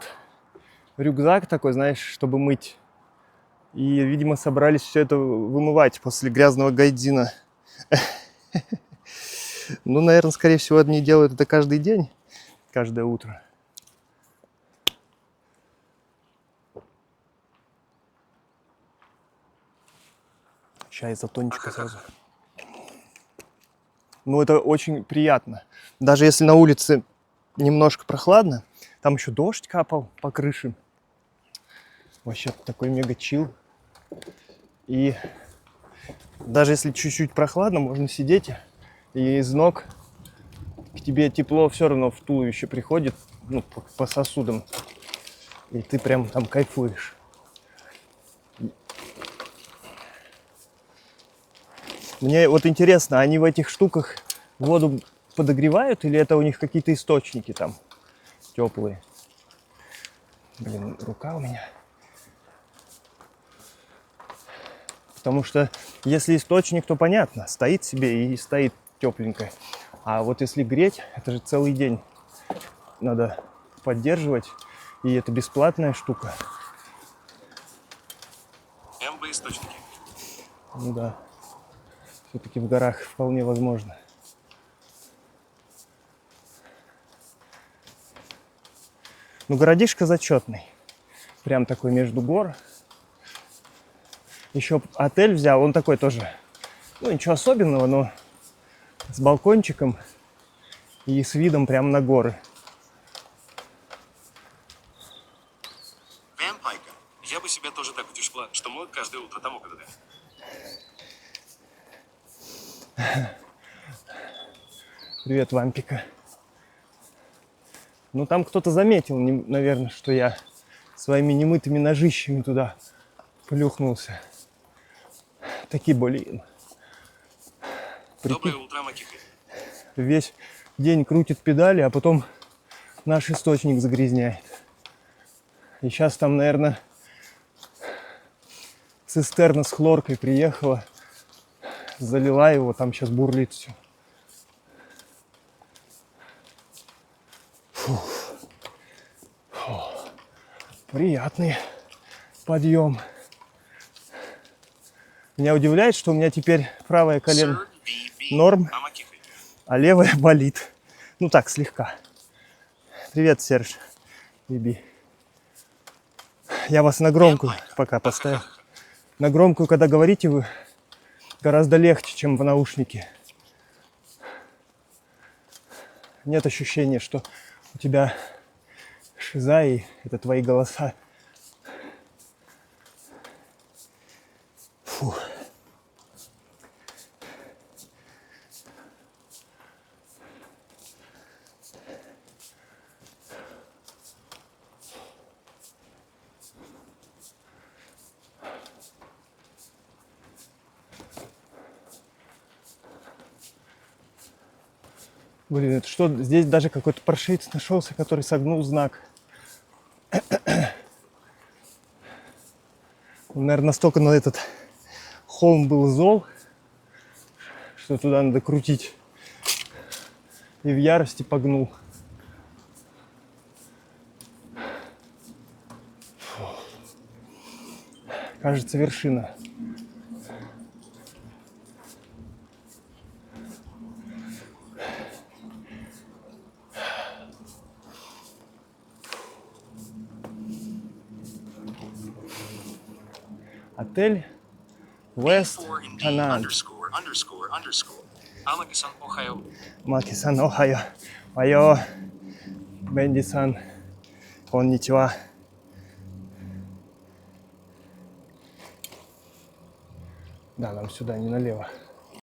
рюкзак такой, знаешь, чтобы мыть. И, видимо, собрались все это вымывать после грязного гайдзина. Ну, наверное, скорее всего, они делают это каждый день, каждое утро. Сейчас изотончика сразу. Ну, это очень приятно. Даже если на улице немножко прохладно, там еще дождь капал по крыше. Вообще такой мега чил. И даже если чуть-чуть прохладно, можно сидеть, и из ног к тебе тепло все равно в туловище приходит, ну, по сосудам. И ты прям там кайфуешь. Мне вот интересно, они в этих штуках воду подогревают или это у них какие-то источники там теплые? Блин, рука у меня. Потому что если источник, то понятно, стоит себе и стоит тепленько. А вот если греть, это же целый день надо поддерживать. И это бесплатная штука. МБ источники. Ну да. Все-таки в горах вполне возможно. Ну, городишко зачетный. Прям такой между гор. Еще отель взял, он такой тоже, ну, ничего особенного, но с балкончиком и с видом прямо на горы. Вампайка. Я бы себя тоже так утешила, что мы каждое утро тому когда-то. Привет, вампика. Ну, там кто-то заметил, наверное, что я своими немытыми ножищами туда плюхнулся. Такие, блин. Доброе утро, Макифи. Весь день крутит педали, а потом наш источник загрязняет. И сейчас там, наверное, цистерна с хлоркой приехала, залила его, там сейчас бурлит все. Приятный подъем. Меня удивляет, что у меня теперь правое колено норм, а левое болит. Ну так, слегка. Привет, Серж. Биби. Я вас на громкую пока поставил. На громкую, когда говорите, вы гораздо легче, чем в наушнике. Нет ощущения, что у тебя шиза и это твои голоса. Фу. Блин, это что? Здесь даже какой-то паршивец нашелся, который согнул знак. Он, наверное, настолько на этот холм был зол, что туда надо крутить. И в ярости погнул. Фу. Кажется, вершина. Отель West Canaan. Амаки-сан, охайо. Маки-сан, охайо. Айо. Бенди-сан. Конничева. Да, нам сюда, не налево.